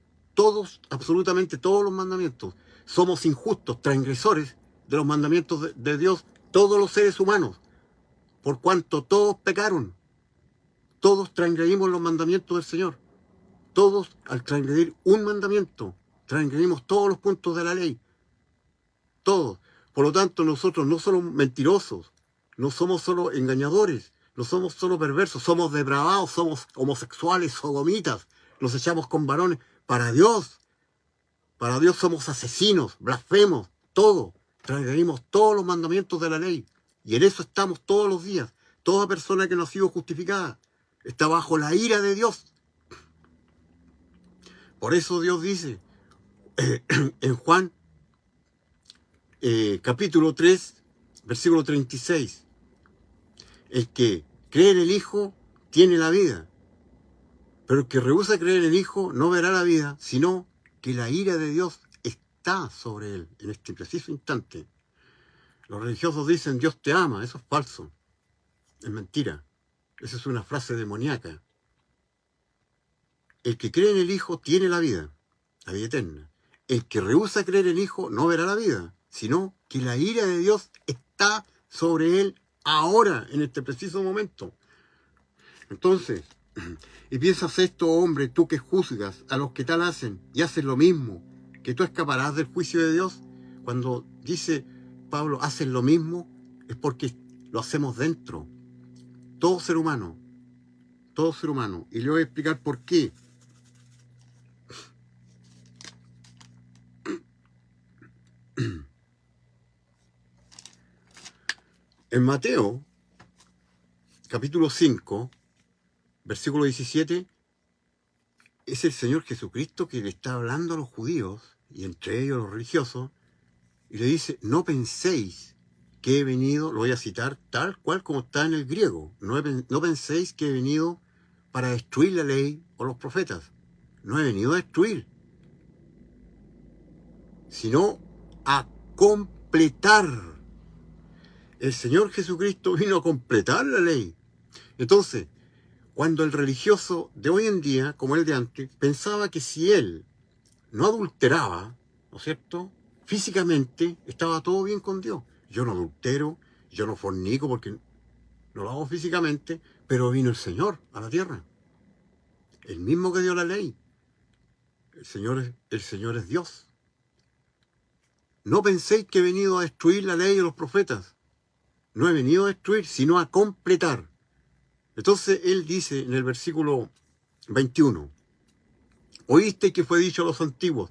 absolutamente todos los mandamientos. Somos injustos, transgresores de los mandamientos de Dios, todos los seres humanos, por cuanto todos pecaron. Todos transgredimos los mandamientos del Señor. Todos, al transgredir un mandamiento, transgredimos todos los puntos de la ley. Todos. Por lo tanto, nosotros no somos mentirosos, no somos solo engañadores, no somos solo perversos, somos depravados, somos homosexuales, sodomitas, nos echamos con varones. Para Dios somos asesinos, blasfemos, todo. Transgredimos todos los mandamientos de la ley. Y en eso estamos todos los días. Toda persona que no ha sido justificada está bajo la ira de Dios. Por eso Dios dice en Juan capítulo 3, versículo 36, el que cree en el Hijo tiene la vida, pero el que rehúsa creer en el Hijo no verá la vida, sino que la ira de Dios está sobre él en este preciso instante. Los religiosos dicen Dios te ama, eso es falso, es mentira, esa es una frase demoníaca. El que cree en el Hijo tiene la vida eterna. El que rehúsa creer en el Hijo no verá la vida, sino que la ira de Dios está sobre él ahora, en este preciso momento. Entonces, y piensas esto, hombre, tú que juzgas a los que tal hacen y haces lo mismo, que tú escaparás del juicio de Dios. Cuando dice Pablo, hacen lo mismo, es porque lo hacemos dentro. Todo ser humano. Y le voy a explicar por qué. En Mateo, capítulo 5, versículo 17, es el Señor Jesucristo que le está hablando a los judíos, y entre ellos los religiosos, y le dice, no penséis que he venido, lo voy a citar tal cual como está en el griego, no penséis que he venido para destruir la ley o los profetas. No he venido a destruir, sino a completar. El Señor Jesucristo vino a completar la ley. Entonces, cuando el religioso de hoy en día, como el de antes, pensaba que si él no adulteraba, ¿no es cierto?, físicamente estaba todo bien con Dios. Yo no adultero, yo no fornico porque no lo hago físicamente, pero vino el Señor a la tierra. El mismo que dio la ley. El Señor es Dios. No penséis que he venido a destruir la ley de los profetas. No he venido a destruir, sino a completar. Entonces él dice en el versículo 21, oíste que fue dicho a los antiguos,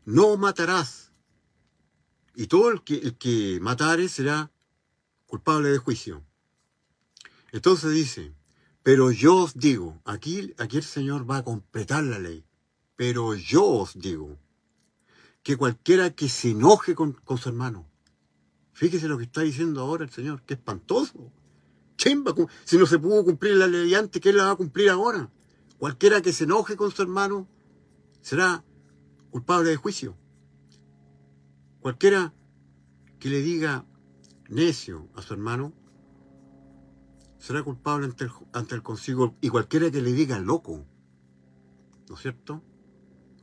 no matarás, y todo el que matare será culpable de juicio. Entonces dice, pero yo os digo, aquí el Señor va a completar la ley, pero yo os digo, que cualquiera que se enoje con su hermano, fíjese lo que está diciendo ahora el Señor, que espantoso. Chimba, si no se pudo cumplir la ley antes, ¿qué la va a cumplir ahora? Cualquiera que se enoje con su hermano será culpable de juicio. Cualquiera que le diga necio a su hermano será culpable ante el consigo, y cualquiera que le diga loco, ¿no es cierto?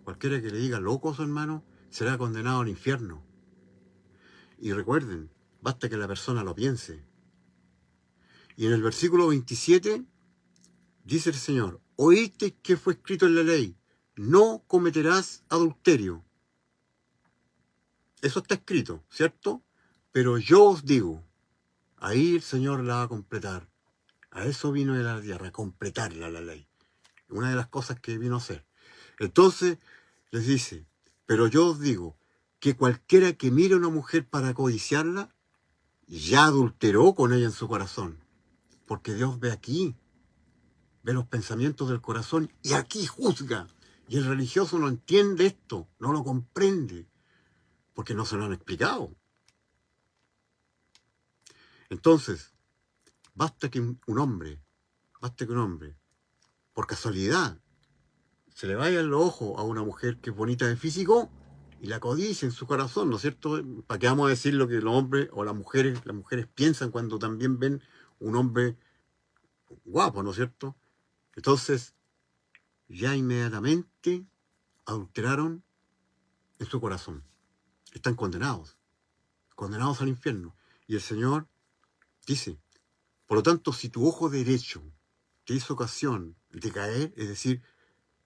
Cualquiera que le diga loco a su hermano será condenado al infierno. Y recuerden, basta que la persona lo piense. Y en el versículo 27 dice el Señor, oíste que fue escrito en la ley, no cometerás adulterio. Eso está escrito, ¿cierto? Pero yo os digo, ahí el Señor la va a completar. A eso vino de la tierra, a completarla la ley. Una de las cosas que vino a hacer. Entonces les dice, pero yo os digo que cualquiera que mire a una mujer para codiciarla, ya adulteró con ella en su corazón. Porque Dios ve aquí, ve los pensamientos del corazón y aquí juzga. Y el religioso no entiende esto, no lo comprende, porque no se lo han explicado. Entonces, basta que un hombre basta que un hombre, por casualidad, se le vaya en los ojos a una mujer que es bonita de físico y la codicia en su corazón, ¿no es cierto? ¿Para qué vamos a decir lo que los hombres o las mujeres piensan cuando también ven un hombre guapo, ¿no es cierto? Entonces, ya inmediatamente adulteraron en su corazón. Están condenados al infierno. Y el Señor dice, por lo tanto, si tu ojo derecho te hizo ocasión de caer, es decir,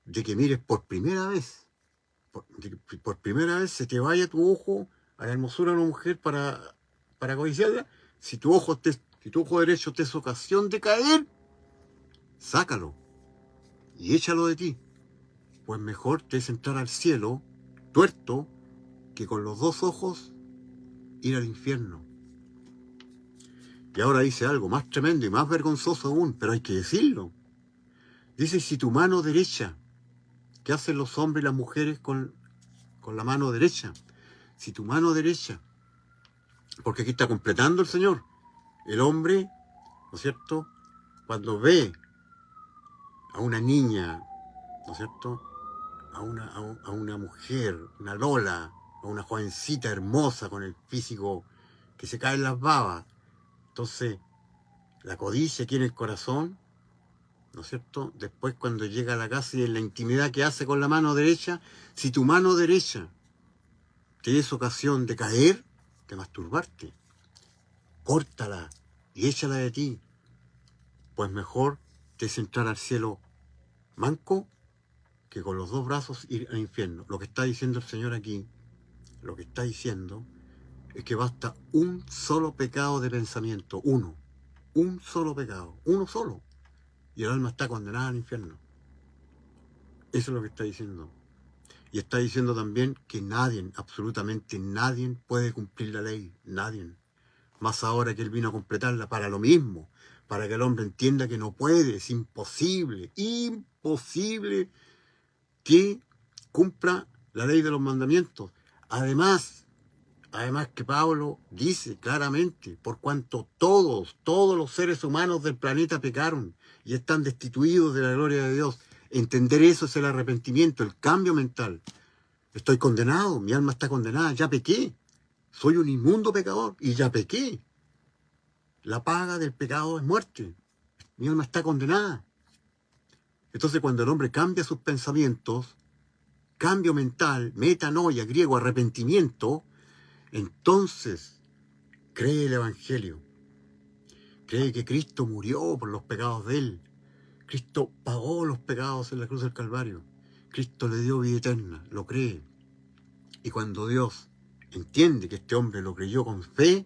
de que mires por primera vez, por primera vez se te vaya tu ojo a la hermosura de una mujer para codiciarla, si tu ojo derecho te es ocasión de caer, sácalo y échalo de ti. Pues mejor te es entrar al cielo tuerto que con los dos ojos ir al infierno. Y ahora dice algo más tremendo y más vergonzoso aún, pero hay que decirlo. Dice, si tu mano derecha, ¿qué hacen los hombres y las mujeres con la mano derecha? Si tu mano derecha, porque aquí está completando el Señor, el hombre, ¿no es cierto?, cuando ve a una niña, ¿no es cierto?, a una mujer, una Lola, a una jovencita hermosa con el físico que se caen las babas, entonces la codicia aquí en el corazón, ¿no es cierto? Después cuando llega a la casa y en la intimidad que hace con la mano derecha, si tu mano derecha te es ocasión de caer, de masturbarte, córtala y échala de ti, pues mejor te es entrar al cielo manco que con los dos brazos ir al infierno. Lo que está diciendo el Señor aquí, lo que está diciendo es que basta un solo pecado de pensamiento, un solo pecado, uno solo, y el alma está condenada al infierno. Eso es lo que está diciendo. Y está diciendo también que nadie, absolutamente nadie, puede cumplir la ley. Nadie. Más ahora que Él vino a completarla para lo mismo. Para que el hombre entienda que no puede, es imposible, imposible que cumpla la ley de los mandamientos. Además que Pablo dice claramente, por cuanto todos los seres humanos del planeta pecaron y están destituidos de la gloria de Dios. Entender eso es el arrepentimiento, el cambio mental. Estoy condenado, mi alma está condenada, ya pequé. Soy un inmundo pecador y ya pequé. La paga del pecado es muerte. Mi alma está condenada. Entonces cuando el hombre cambia sus pensamientos, cambio mental, metanoia, griego, arrepentimiento, entonces cree el Evangelio. Cree que Cristo murió por los pecados de él. Cristo pagó los pecados en la cruz del Calvario. Cristo le dio vida eterna, lo cree. Y cuando Dios entiende que este hombre lo creyó con fe,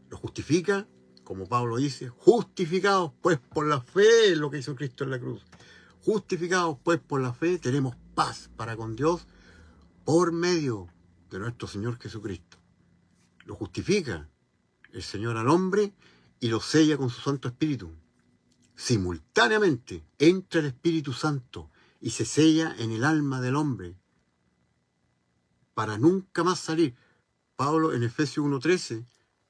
lo justifica, como Pablo dice, justificados pues por la fe en lo que hizo Cristo en la cruz. Justificados pues por la fe, tenemos paz para con Dios por medio de nuestro Señor Jesucristo. Lo justifica el Señor al hombre y lo sella con su Santo Espíritu. Simultáneamente entra el Espíritu Santo y se sella en el alma del hombre para nunca más salir. Pablo en Efesios 1:13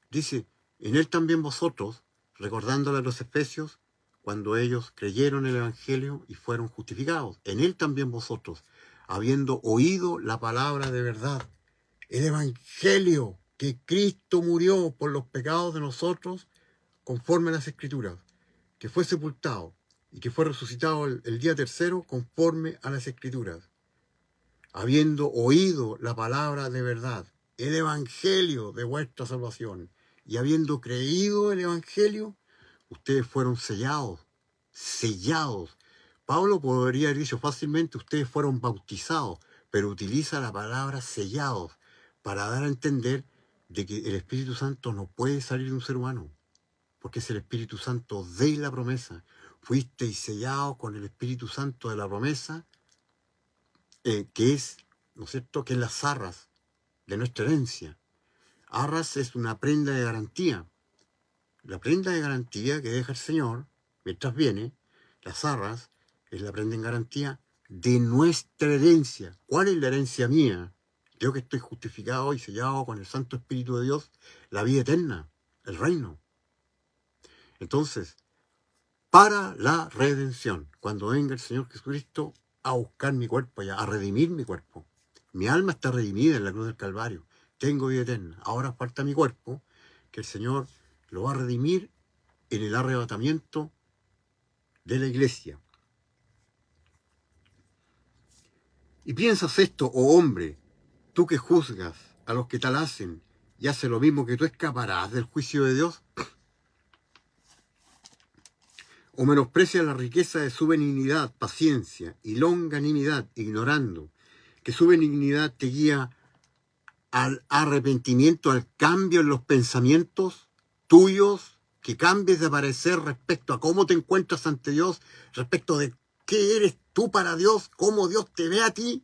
dice, en él también vosotros, recordándole a los efesios, cuando ellos creyeron el Evangelio y fueron justificados, en él también vosotros, habiendo oído la palabra de verdad, el Evangelio, que Cristo murió por los pecados de nosotros, conforme a las Escrituras, que fue sepultado y que fue resucitado el día tercero, conforme a las Escrituras, habiendo oído la palabra de verdad, el Evangelio de vuestra salvación, y habiendo creído el Evangelio, ustedes fueron sellados. Pablo podría haber dicho fácilmente, ustedes fueron bautizados, pero utiliza la palabra sellados para dar a entender de que el Espíritu Santo no puede salir de un ser humano, porque es el Espíritu Santo de la promesa. Fuisteis sellados con el Espíritu Santo de la promesa, que es, ¿no es cierto?, que es las arras de nuestra herencia. Arras es una prenda de garantía. La prenda de garantía que deja el Señor mientras viene, las arras, es la prenda en garantía de nuestra herencia. ¿Cuál es la herencia mía? Yo que estoy justificado y sellado con el Santo Espíritu de Dios, la vida eterna, el reino. Entonces, para la redención. Cuando venga el Señor Jesucristo a buscar mi cuerpo, a redimir mi cuerpo. Mi alma está redimida en la cruz del Calvario. Tengo vida eterna. Ahora falta mi cuerpo, que el Señor lo va a redimir en el arrebatamiento de la iglesia. Y piensas esto, oh hombre, tú que juzgas a los que tal hacen y haces lo mismo que tú, ¿escaparás del juicio de Dios? ¿O menosprecias la riqueza de su benignidad, paciencia y longanimidad, ignorando que su benignidad te guía al arrepentimiento, al cambio en los pensamientos tuyos, que cambies de parecer respecto a cómo te encuentras ante Dios, respecto de qué eres tú para Dios, cómo Dios te ve a ti?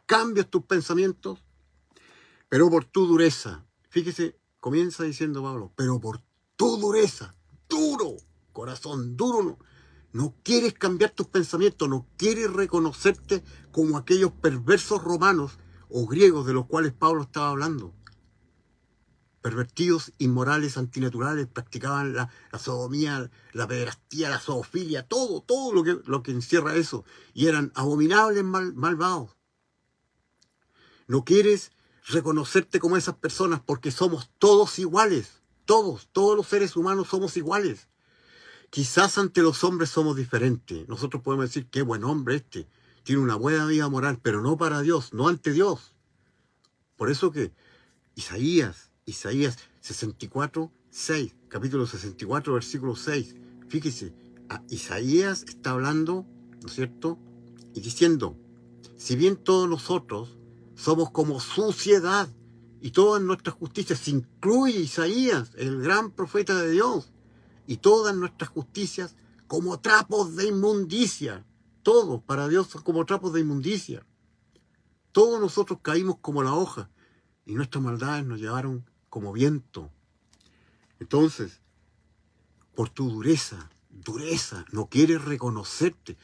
Cambias tus pensamientos, pero por tu dureza. Fíjese, comienza diciendo Pablo, pero por tu dureza, duro, corazón duro, no quieres cambiar tus pensamientos, no quieres reconocerte como aquellos perversos romanos o griegos de los cuales Pablo estaba hablando. Pervertidos, inmorales, antinaturales, practicaban la sodomía, la pederastía, la zoofilia, todo lo que encierra eso. Y eran abominables, malvados. No quieres reconocerte como esas personas porque somos todos iguales. Todos los seres humanos somos iguales. Quizás ante los hombres somos diferentes. Nosotros podemos decir, qué buen hombre este. Tiene una buena vida moral, pero no para Dios, no ante Dios. Por eso que Isaías 64, 6, capítulo 64, versículo 6. Fíjese, Isaías está hablando, ¿no es cierto? Y diciendo, si bien todos nosotros somos como suciedad y todas nuestras justicias, se incluye Isaías, el gran profeta de Dios, y todas nuestras justicias como trapos de inmundicia. Todos para Dios son como trapos de inmundicia. Todos nosotros caímos como la hoja y nuestras maldades nos llevaron como viento. Entonces, por tu dureza, no quieres reconocerte.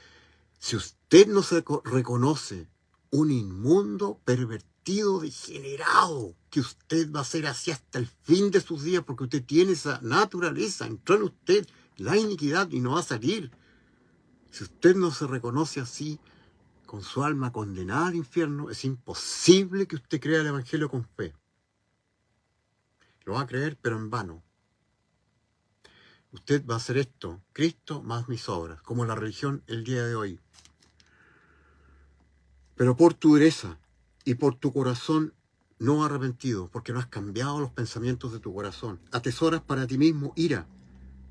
Si usted no se reconoce un inmundo, pervertido, degenerado, que usted va a ser así hasta el fin de sus días, porque usted tiene esa naturaleza, entró en usted la iniquidad y no va a salir. Si usted no se reconoce así, con su alma condenada al infierno, es imposible que usted crea el Evangelio con fe. Lo va a creer, pero en vano. Usted va a hacer esto, Cristo más mis obras, como la religión el día de hoy. Pero por tu dureza y por tu corazón no arrepentido, porque no has cambiado los pensamientos de tu corazón, atesoras para ti mismo ira,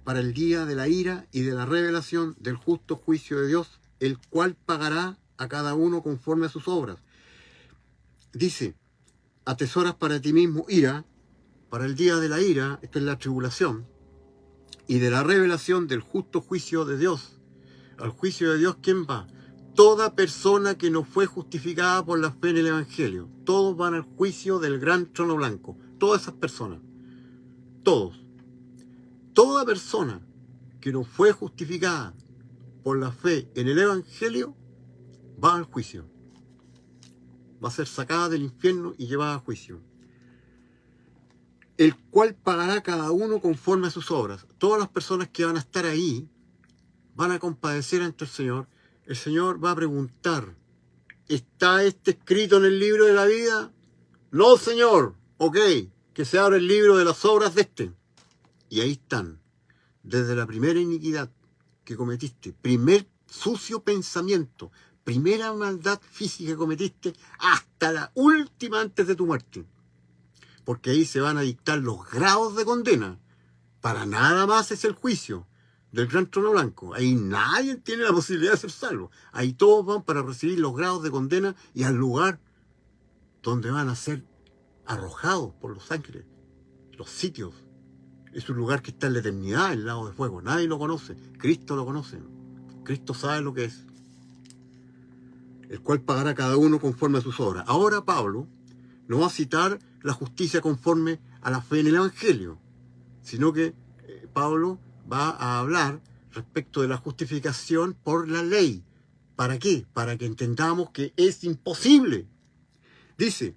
para el día de la ira y de la revelación del justo juicio de Dios, el cual pagará a cada uno conforme a sus obras. Dice, atesoras para ti mismo ira, para el día de la ira, esto es la tribulación, y de la revelación del justo juicio de Dios. Al juicio de Dios, ¿quién va? Toda persona que no fue justificada por la fe en el Evangelio. Todos van al juicio del gran trono blanco. Todas esas personas. Todos. Toda persona que no fue justificada por la fe en el Evangelio va al juicio. Va a ser sacada del infierno y llevada a juicio. El cual pagará cada uno conforme a sus obras. Todas las personas que van a estar ahí van a compadecer ante el Señor. El Señor va a preguntar, ¿está este escrito en el libro de la vida? No, Señor. Ok, que se abra el libro de las obras de este. Y ahí están, desde la primera iniquidad que cometiste, primer sucio pensamiento, primera maldad física que cometiste, hasta la última antes de tu muerte. Porque ahí se van a dictar los grados de condena. Para nada más es el juicio del gran trono blanco. Ahí nadie tiene la posibilidad de ser salvo. Ahí todos van para recibir los grados de condena y al lugar donde van a ser arrojados por los ángeles. Los sitios. Es un lugar que está en la eternidad, el lago de fuego. Nadie lo conoce. Cristo lo conoce. Cristo sabe lo que es. El cual pagará cada uno conforme a sus obras. Ahora Pablo no va a citar la justicia conforme a la fe en el Evangelio, sino que Pablo va a hablar respecto de la justificación por la ley. ¿Para qué? Para que entendamos que es imposible. Dice,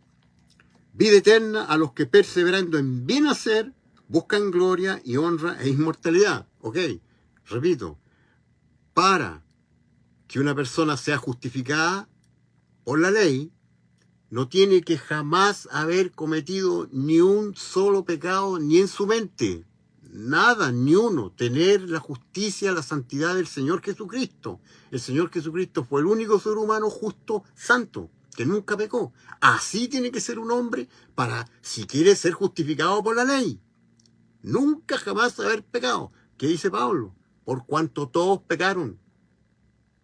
vida eterna a los que perseverando en bien hacer buscan gloria y honra e inmortalidad. Ok, Repito, para que una persona sea justificada por la ley, no tiene que jamás haber cometido ni un solo pecado ni en su mente. Nada, ni uno. Tener la justicia, la santidad del Señor Jesucristo. El Señor Jesucristo fue el único ser humano justo, santo, que nunca pecó. Así tiene que ser un hombre para, si quiere ser justificado por la ley. Nunca jamás haber pecado. ¿Qué dice Pablo? Por cuanto todos pecaron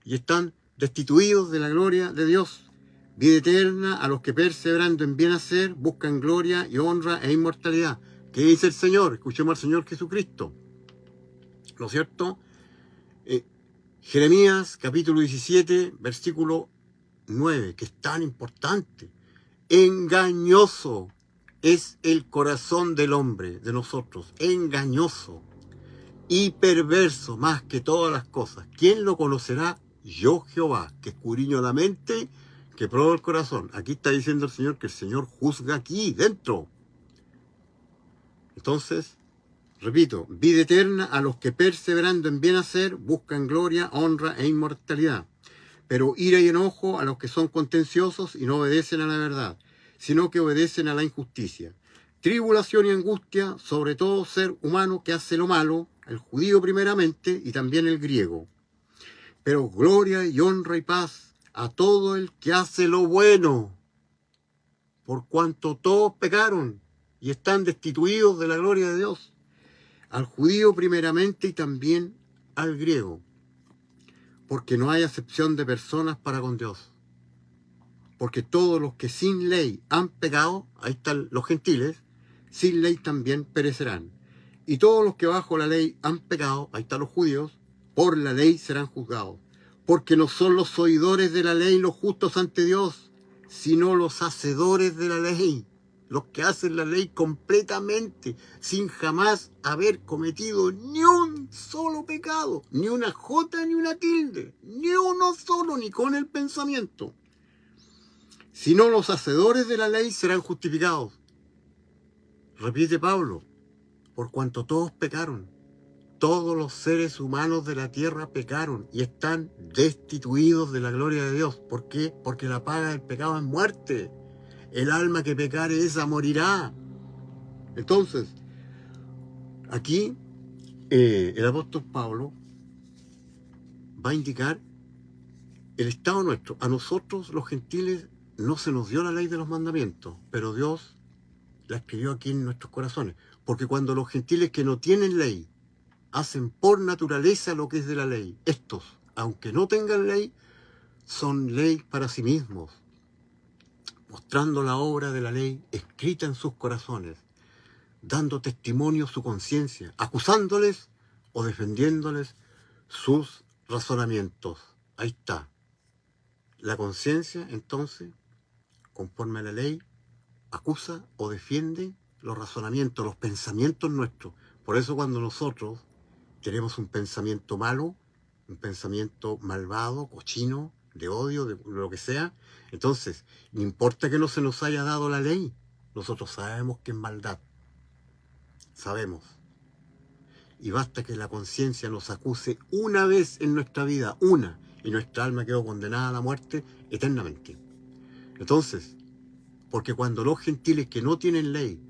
y están destituidos de la gloria de Dios. Vida eterna a los que perseverando en bien hacer buscan gloria y honra e inmortalidad. ¿Qué dice el Señor? Escuchemos al Señor Jesucristo. ¿No es cierto? Jeremías capítulo 17, versículo 9, que es tan importante. Engañoso es el corazón del hombre, de nosotros. Engañoso y perverso más que todas las cosas. ¿Quién lo conocerá? Yo, Jehová, que escudriño la mente, que pruebo el corazón. Aquí está diciendo el Señor que el Señor juzga aquí, dentro. Entonces, repito, vida eterna a los que perseverando en bien hacer buscan gloria, honra e inmortalidad. Pero ira y enojo a los que son contenciosos y no obedecen a la verdad, sino que obedecen a la injusticia. Tribulación y angustia, sobre todo ser humano que hace lo malo, el judío primeramente y también el griego. Pero gloria y honra y paz a todo el que hace lo bueno, por cuanto todos pecaron y están destituidos de la gloria de Dios. Al judío primeramente y también al griego, porque no hay acepción de personas para con Dios. Porque todos los que sin ley han pecado, ahí están los gentiles, sin ley también perecerán. Y todos los que bajo la ley han pecado, ahí están los judíos, por la ley serán juzgados. Porque no son los oidores de la ley los justos ante Dios, sino los hacedores de la ley, los que hacen la ley completamente, sin jamás haber cometido ni un solo pecado, ni una jota ni una tilde, ni uno solo, ni con el pensamiento. Sino los hacedores de la ley serán justificados. Repite Pablo, por cuanto todos pecaron, todos los seres humanos de la tierra pecaron y están destituidos de la gloria de Dios. ¿Por qué? Porque la paga del pecado es muerte. El alma que pecare esa morirá. Entonces, aquí el apóstol Pablo va a indicar el estado nuestro. A nosotros los gentiles no se nos dio la ley de los mandamientos, pero Dios la escribió aquí en nuestros corazones. Porque cuando los gentiles que no tienen ley hacen por naturaleza lo que es de la ley, estos, aunque no tengan ley, son ley para sí mismos, mostrando la obra de la ley escrita en sus corazones, dando testimonio su conciencia, acusándoles o defendiéndoles sus razonamientos. Ahí está. La conciencia, entonces, conforme a la ley, acusa o defiende los razonamientos, los pensamientos nuestros. Por eso cuando nosotros tenemos un pensamiento malo, un pensamiento malvado, cochino, de odio, de lo que sea, entonces, no importa que no se nos haya dado la ley, nosotros sabemos que es maldad. Sabemos. Y basta que la conciencia nos acuse una vez en nuestra vida, una, y nuestra alma quedó condenada a la muerte eternamente. Entonces, porque cuando los gentiles que no tienen ley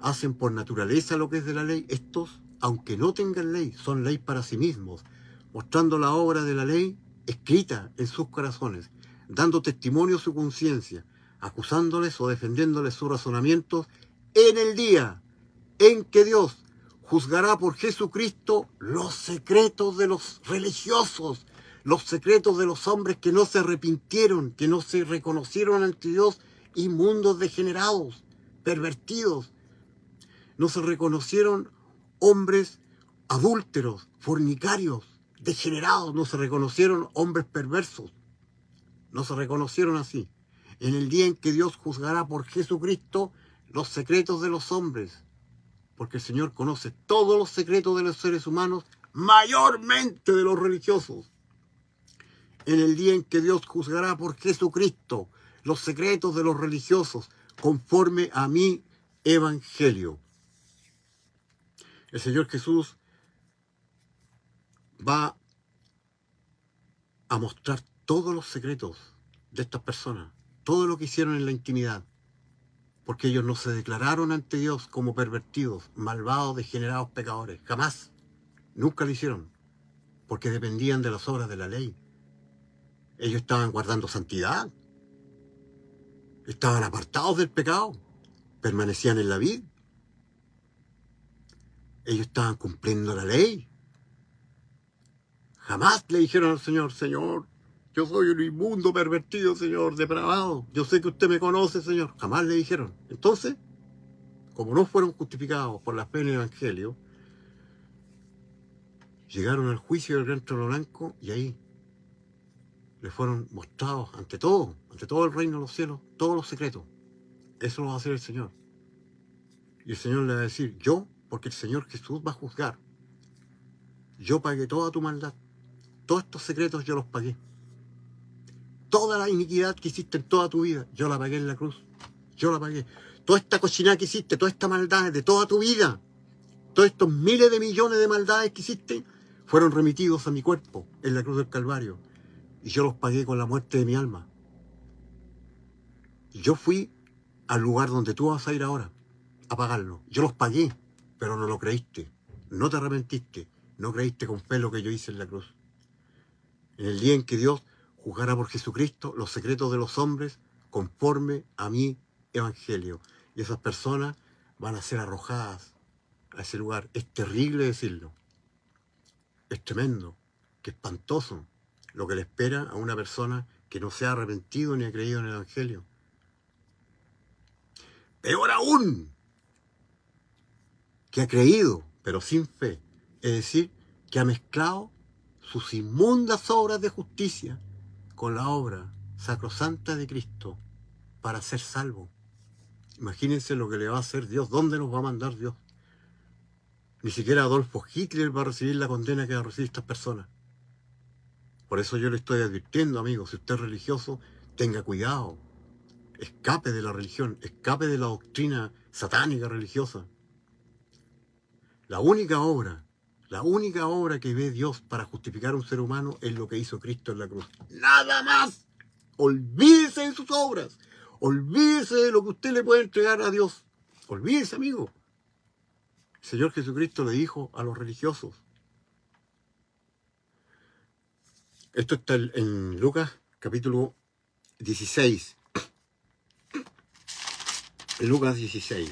hacen por naturaleza lo que es de la ley, estos, aunque no tengan ley, son ley para sí mismos, mostrando la obra de la ley escrita en sus corazones, dando testimonio a su conciencia, acusándoles o defendiéndoles sus razonamientos en el día en que Dios juzgará por Jesucristo los secretos de los religiosos, los secretos de los hombres que no se arrepintieron, que no se reconocieron ante Dios, inmundos, degenerados, pervertidos. No se reconocieron hombres adúlteros, fornicarios, degenerados, no se reconocieron hombres perversos, no se reconocieron así. En el día en que Dios juzgará por Jesucristo los secretos de los hombres, porque el Señor conoce todos los secretos de los seres humanos, mayormente de los religiosos. En el día en que Dios juzgará por Jesucristo los secretos de los religiosos, conforme a mi evangelio. El Señor Jesús va a mostrar todos los secretos de estas personas, todo lo que hicieron en la intimidad, porque ellos no se declararon ante Dios como pervertidos, malvados, degenerados, pecadores, jamás, nunca lo hicieron, porque dependían de las obras de la ley. Ellos estaban guardando santidad, estaban apartados del pecado, permanecían en la vid, ellos estaban cumpliendo la ley. Jamás le dijeron al Señor, Señor, yo soy un inmundo, pervertido, Señor, depravado. Yo sé que usted me conoce, Señor. Jamás le dijeron. Entonces, como no fueron justificados por la fe en el Evangelio, llegaron al juicio del gran trono blanco y ahí les fueron mostrados ante todo el reino de los cielos, todos los secretos. Eso lo va a hacer el Señor. Y el Señor le va a decir, yo, porque el Señor Jesús va a juzgar. Yo pagué toda tu maldad. Todos estos secretos yo los pagué. Toda la iniquidad que hiciste en toda tu vida, yo la pagué en la cruz. Yo la pagué. Toda esta cochinada que hiciste, toda esta maldad de toda tu vida, todos estos miles de millones de maldades que hiciste, fueron remitidos a mi cuerpo en la cruz del Calvario. Y yo los pagué con la muerte de mi alma. Y yo fui al lugar donde tú vas a ir ahora, a pagarlo. Yo los pagué, pero no lo creíste. No te arrepentiste. No creíste con fe lo que yo hice en la cruz. En el día en que Dios juzgará por Jesucristo los secretos de los hombres conforme a mi evangelio. Y esas personas van a ser arrojadas a ese lugar. Es terrible decirlo. Es tremendo. Qué espantoso lo que le espera a una persona que no se ha arrepentido ni ha creído en el evangelio. Peor aún, que ha creído, pero sin fe. Es decir, que ha mezclado sus inmundas obras de justicia con la obra sacrosanta de Cristo para ser salvo. Imagínense lo que le va a hacer Dios, dónde nos va a mandar Dios. Ni siquiera Adolfo Hitler va a recibir la condena que va a recibir estas personas. Por eso yo le estoy advirtiendo, amigos, si usted es religioso, tenga cuidado. Escape de la religión, escape de la doctrina satánica religiosa. La única obra que ve Dios para justificar a un ser humano es lo que hizo Cristo en la cruz. ¡Nada más! Olvídese de sus obras. Olvídese de lo que usted le puede entregar a Dios. Olvídese, amigo. El Señor Jesucristo le dijo a los religiosos. Esto está en Lucas capítulo 16. Lucas 16.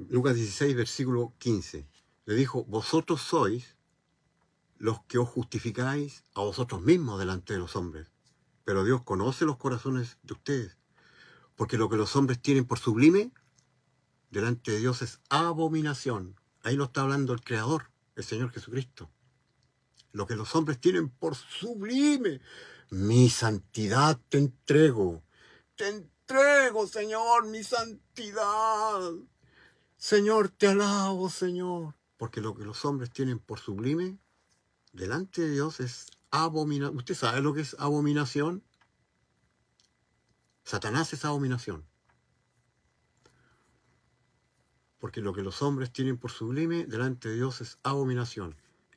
Lucas 16, versículo 15. Le dijo, vosotros sois los que os justificáis a vosotros mismos delante de los hombres. Pero Dios conoce los corazones de ustedes. Porque lo que los hombres tienen por sublime, delante de Dios es abominación. Ahí lo está hablando el Creador, el Señor Jesucristo. Lo que los hombres tienen por sublime, mi santidad te entrego. Te entrego, Señor, mi santidad. Señor, te alabo, Señor. Porque lo que los hombres tienen por sublime, delante de Dios es abominación. ¿Usted sabe lo que es abominación? Satanás es abominación. Porque lo que los hombres tienen por sublime, delante de Dios es abominación.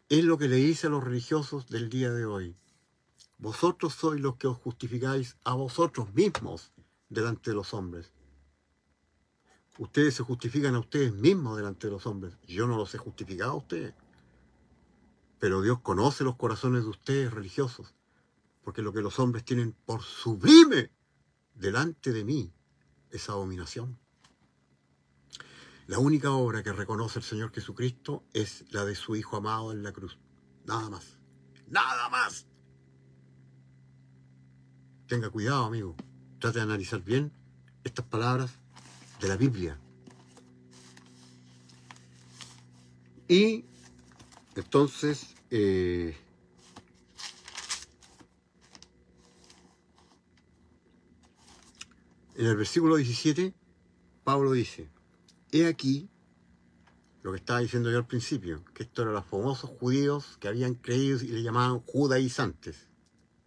Es lo que le dice a los religiosos del día de hoy. Vosotros sois los que os justificáis a vosotros mismos delante de los hombres. Ustedes se justifican a ustedes mismos delante de los hombres. Yo no los he justificado a ustedes. Pero Dios conoce los corazones de ustedes religiosos. Porque lo que los hombres tienen por sublime delante de mí es abominación. La única obra que reconoce el Señor Jesucristo es la de su Hijo amado en la cruz. Nada más. Nada más. Tenga cuidado, amigo. Trate de analizar bien estas palabras de la Biblia. Y entonces, en el versículo 17, Pablo dice, he aquí lo que estaba diciendo yo al principio, que estos eran los famosos judíos que habían creído y le llamaban judaizantes,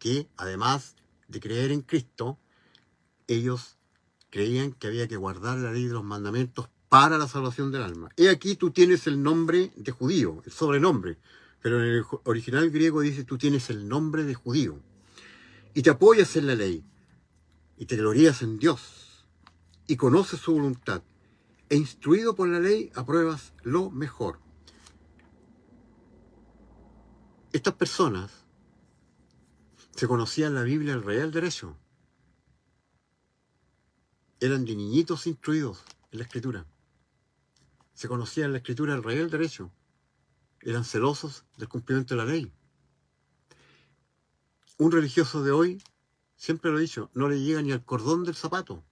que además de creer en Cristo, ellos creían que había que guardar la ley de los mandamientos para la salvación del alma. He aquí tú tienes el nombre de judío, el sobrenombre, pero en el original griego dice tú tienes el nombre de judío, y te apoyas en la ley, y te glorías en Dios, y conoces su voluntad, e instruido por la ley apruebas lo mejor. Estas personas se conocían la Biblia al real derecho. Eran de niñitos instruidos en la Escritura. Se conocían la Escritura al real derecho. Eran celosos del cumplimiento de la ley. Un religioso de hoy, siempre lo he dicho, no le llega ni al cordón del zapato.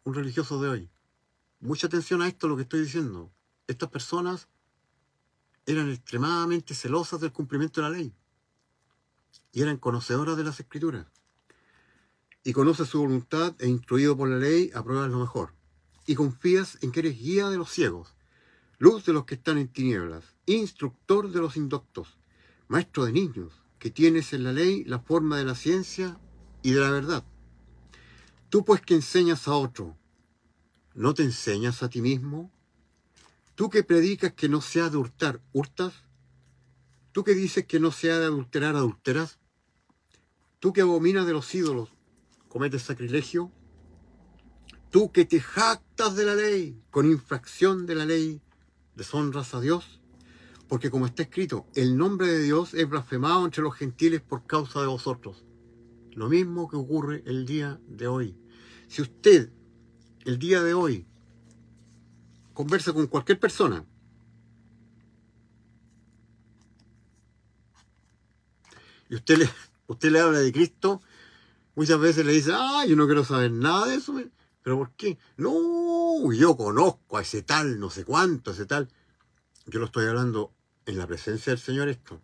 Un religioso de hoy. Mucha atención a esto, lo que estoy diciendo. Estas personas eran extremadamente celosas del cumplimiento de la ley. Y eran conocedoras de las Escrituras. Y conoces su voluntad e instruido por la ley, apruebas lo mejor. Y confías en que eres guía de los ciegos, luz de los que están en tinieblas, instructor de los indoctos, maestro de niños, que tienes en la ley la forma de la ciencia y de la verdad. Tú pues que enseñas a otro, ¿no te enseñas a ti mismo? Tú que predicas que no se ha de hurtar, ¿hurtas? Tú que dices que no se ha de adulterar, ¿adulteras? Tú que abominas de los ídolos, ¿cometes sacrilegio? Tú que te jactas de la ley, con infracción de la ley, deshonras a Dios. Porque como está escrito, el nombre de Dios es blasfemado entre los gentiles por causa de vosotros. Lo mismo que ocurre el día de hoy. Si usted, el día de hoy, conversa con cualquier persona, y usted le habla de Cristo, muchas veces le dice, yo no quiero saber nada de eso. ¿Pero por qué? No, yo conozco a ese tal, no sé cuánto, ese tal. Yo lo estoy hablando en la presencia del Señor esto.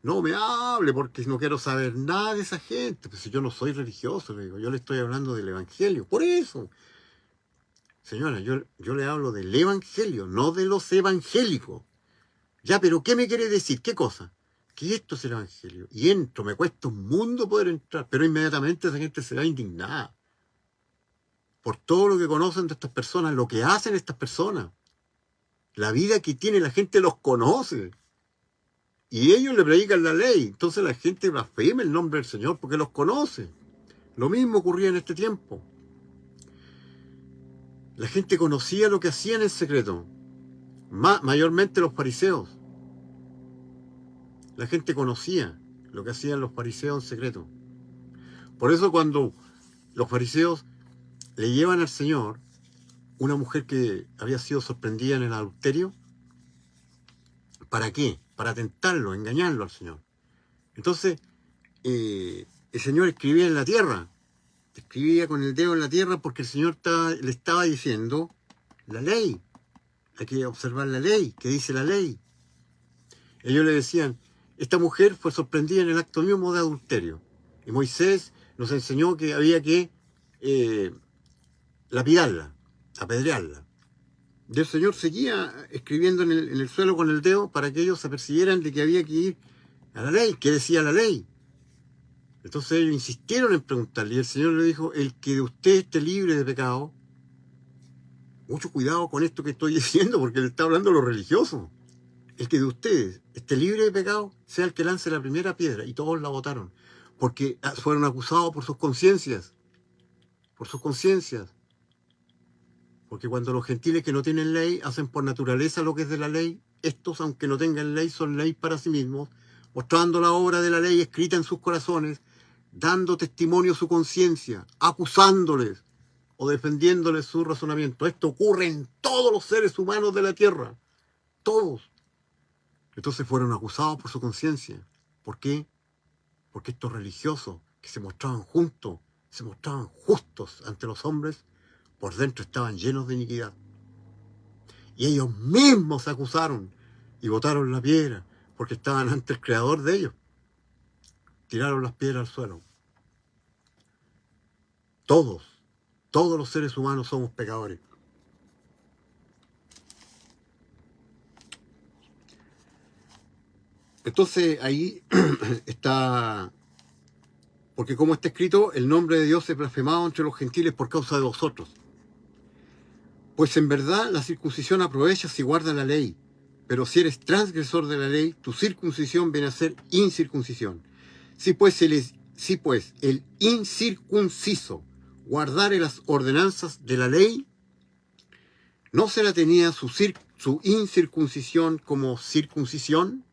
No me hable porque no quiero saber nada de esa gente. Pues si yo no soy religioso, le digo, yo le estoy hablando del Evangelio. Por eso, señora, yo le hablo del Evangelio, no de los evangélicos. Ya, pero ¿qué me quiere decir? ¿Qué cosa? Que esto es el Evangelio. Y entro, me cuesta un mundo poder entrar, pero inmediatamente esa gente se va indignada por todo lo que conocen de estas personas, lo que hacen estas personas. La vida que tiene la gente los conoce. Y ellos le predican la ley. Entonces la gente blasfema el nombre del Señor porque los conoce. Lo mismo ocurría en este tiempo. La gente conocía lo que hacían en secreto. Mayormente los fariseos. La gente conocía lo que hacían los fariseos en secreto. Por eso cuando los fariseos le llevan al Señor una mujer que había sido sorprendida en el adulterio, ¿para qué? Para tentarlo, engañarlo al Señor. Entonces, el Señor escribía en la tierra, escribía con el dedo en la tierra porque el Señor le estaba diciendo la ley. Hay que observar la ley, ¿qué dice la ley? Ellos le decían, esta mujer fue sorprendida en el acto mismo de adulterio. Y Moisés nos enseñó que había que lapidarla, apedrearla. Y el Señor seguía escribiendo en el suelo con el dedo para que ellos se apercibieran de que había que ir a la ley. ¿Qué decía la ley? Entonces ellos insistieron en preguntarle y el Señor le dijo, el que de usted esté libre de pecado, mucho cuidado con esto que estoy diciendo porque le está hablando a los religiosos. El que de ustedes esté libre de pecado, sea el que lance la primera piedra. Y todos la botaron, porque fueron acusados por sus conciencias. Por sus conciencias. Porque cuando los gentiles que no tienen ley hacen por naturaleza lo que es de la ley, estos, aunque no tengan ley, son ley para sí mismos, mostrando la obra de la ley escrita en sus corazones, dando testimonio a su conciencia, acusándoles o defendiéndoles su razonamiento. Esto ocurre en todos los seres humanos de la tierra. Todos. Entonces fueron acusados por su conciencia. ¿Por qué? Porque estos religiosos que se mostraban juntos, se mostraban justos ante los hombres, por dentro estaban llenos de iniquidad. Y ellos mismos se acusaron y botaron la piedra porque estaban ante el creador de ellos. Tiraron las piedras al suelo. Todos los seres humanos somos pecadores. Entonces ahí está, porque como está escrito, el nombre de Dios es blasfemado entre los gentiles por causa de vosotros. Pues en verdad la circuncisión aprovecha si guarda la ley, pero si eres transgresor de la ley, tu circuncisión viene a ser incircuncisión. Si pues el incircunciso guardare las ordenanzas de la ley, ¿no se la tenía su incircuncisión como circuncisión?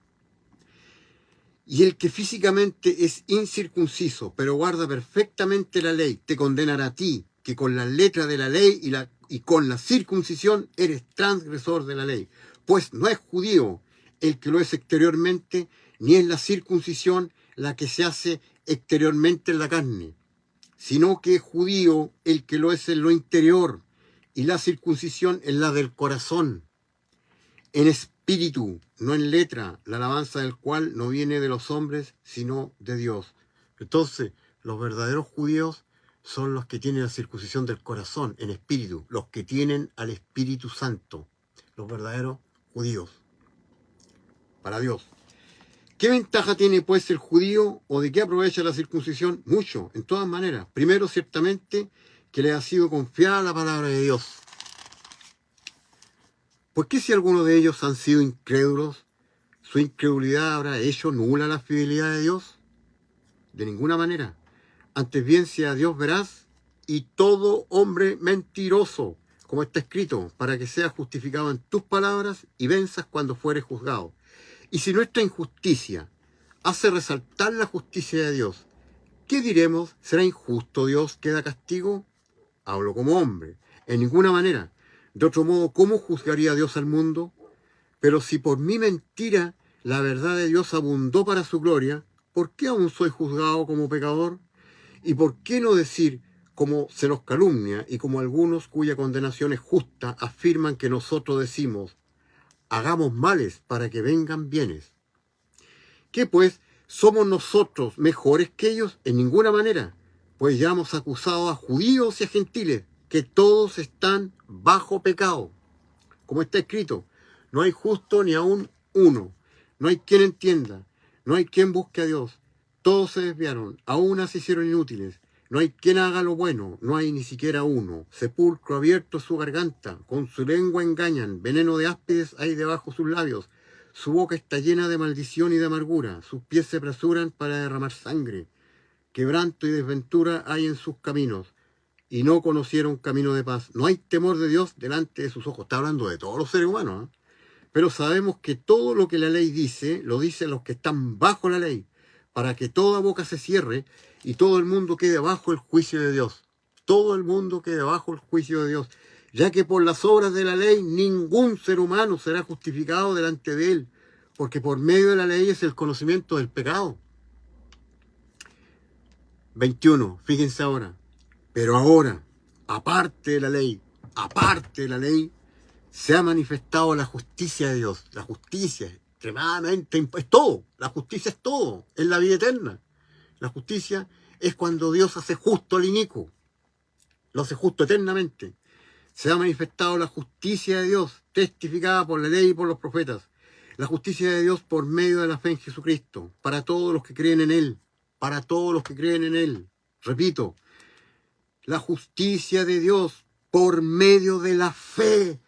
Y el que físicamente es incircunciso, pero guarda perfectamente la ley, te condenará a ti, que con la letra de la ley y con la circuncisión eres transgresor de la ley. Pues no es judío el que lo es exteriormente, ni es la circuncisión la que se hace exteriormente en la carne, sino que es judío el que lo es en lo interior, y la circuncisión es la del corazón, en espíritu, no en letra, la alabanza del cual no viene de los hombres, sino de Dios. Entonces, los verdaderos judíos son los que tienen la circuncisión del corazón, en espíritu, los que tienen al Espíritu Santo, los verdaderos judíos, para Dios. ¿Qué ventaja tiene pues el judío o de qué aprovecha la circuncisión? Mucho, en todas maneras. Primero, ciertamente, que le ha sido confiada la palabra de Dios. ¿Por qué si algunos de ellos han sido incrédulos, su incredulidad habrá hecho nula la fidelidad de Dios? De ninguna manera. Antes bien sea Dios veraz y todo hombre mentiroso, como está escrito, para que seas justificado en tus palabras y venzas cuando fueres juzgado. Y si nuestra injusticia hace resaltar la justicia de Dios, ¿qué diremos? ¿Será injusto Dios que da castigo? Hablo como hombre. En ninguna manera. De otro modo, ¿cómo juzgaría Dios al mundo? Pero si por mi mentira la verdad de Dios abundó para su gloria, ¿por qué aún soy juzgado como pecador? ¿Y por qué no decir, como se nos calumnia y como algunos cuya condenación es justa, afirman que nosotros decimos, hagamos males para que vengan bienes? ¿Qué pues? ¿Somos nosotros mejores que ellos? En ninguna manera, pues ya hemos acusado a judíos y a gentiles, que todos están bajo pecado. Como está escrito, no hay justo ni aún uno, no hay quien entienda, no hay quien busque a Dios. Todos se desviaron, a una se hicieron inútiles. No hay quien haga lo bueno, no hay ni siquiera uno. Sepulcro abierto es su garganta, con su lengua engañan, veneno de áspides hay debajo sus labios. Su boca está llena de maldición y de amargura, sus pies se apresuran para derramar sangre. Quebranto y desventura hay en sus caminos, y no conocieron camino de paz. No hay temor de Dios delante de sus ojos. Está hablando de todos los seres humanos, ¿eh? Pero sabemos que todo lo que la ley dice, lo dicen los que están bajo la ley, para que toda boca se cierre y todo el mundo quede bajo el juicio de Dios. Todo el mundo quede bajo el juicio de Dios, ya que por las obras de la ley ningún ser humano será justificado delante de él, porque por medio de la ley es el conocimiento del pecado. 21, fíjense ahora. Pero ahora, aparte de la ley, se ha manifestado la justicia de Dios. La justicia es extremadamente, es todo. La justicia es todo, es la vida eterna. La justicia es cuando Dios hace justo al inicuo, lo hace justo eternamente. Se ha manifestado la justicia de Dios, testificada por la ley y por los profetas. La justicia de Dios por medio de la fe en Jesucristo, para todos los que creen en Él, para todos los que creen en Él. Repito, la justicia de Dios por medio de la fe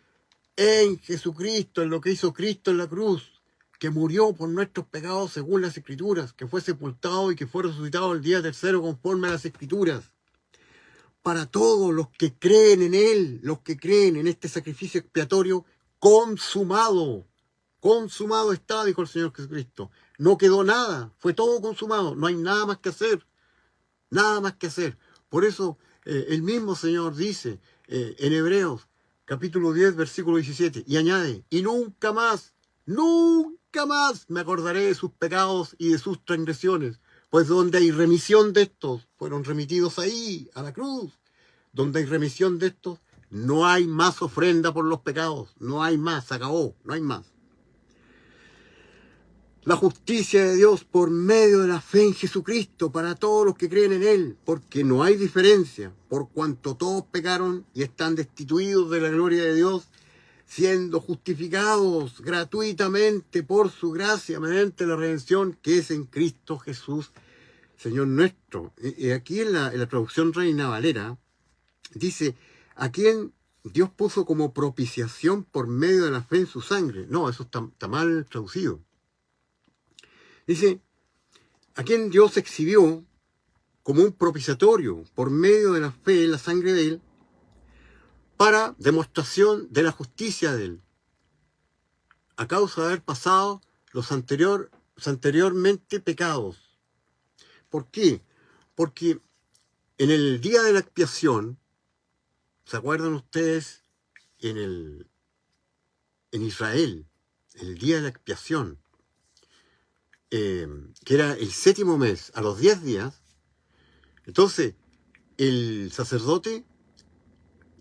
en Jesucristo, en lo que hizo Cristo en la cruz, que murió por nuestros pecados según las Escrituras, que fue sepultado y que fue resucitado el día tercero conforme a las Escrituras. Para todos los que creen en Él, los que creen en este sacrificio expiatorio consumado. Consumado está, dijo el Señor Jesucristo. No quedó nada, fue todo consumado, no hay nada más que hacer. Nada más que hacer. Por eso el mismo Señor dice en Hebreos capítulo 10, versículo 17, y añade, y nunca más me acordaré de sus pecados y de sus transgresiones, pues donde hay remisión de estos, fueron remitidos ahí, a la cruz. Donde hay remisión de estos, no hay más ofrenda por los pecados, no hay más, se acabó, no hay más. La justicia de Dios por medio de la fe en Jesucristo para todos los que creen en Él, porque no hay diferencia, por cuanto todos pecaron y están destituidos de la gloria de Dios, siendo justificados gratuitamente por su gracia mediante la redención que es en Cristo Jesús, Señor nuestro. Y aquí en la traducción Reina Valera dice, a quien Dios puso como propiciación por medio de la fe en su sangre. No, eso está mal traducido. Dice, a quien Dios exhibió como un propiciatorio por medio de la fe en la sangre de él, para demostración de la justicia de él, a causa de haber pasado los anteriormente pecados. ¿Por qué? Porque en el día de la expiación, ¿se acuerdan ustedes? En Israel, en el día de la expiación, que era el 7º mes, a los 10 días, entonces el sacerdote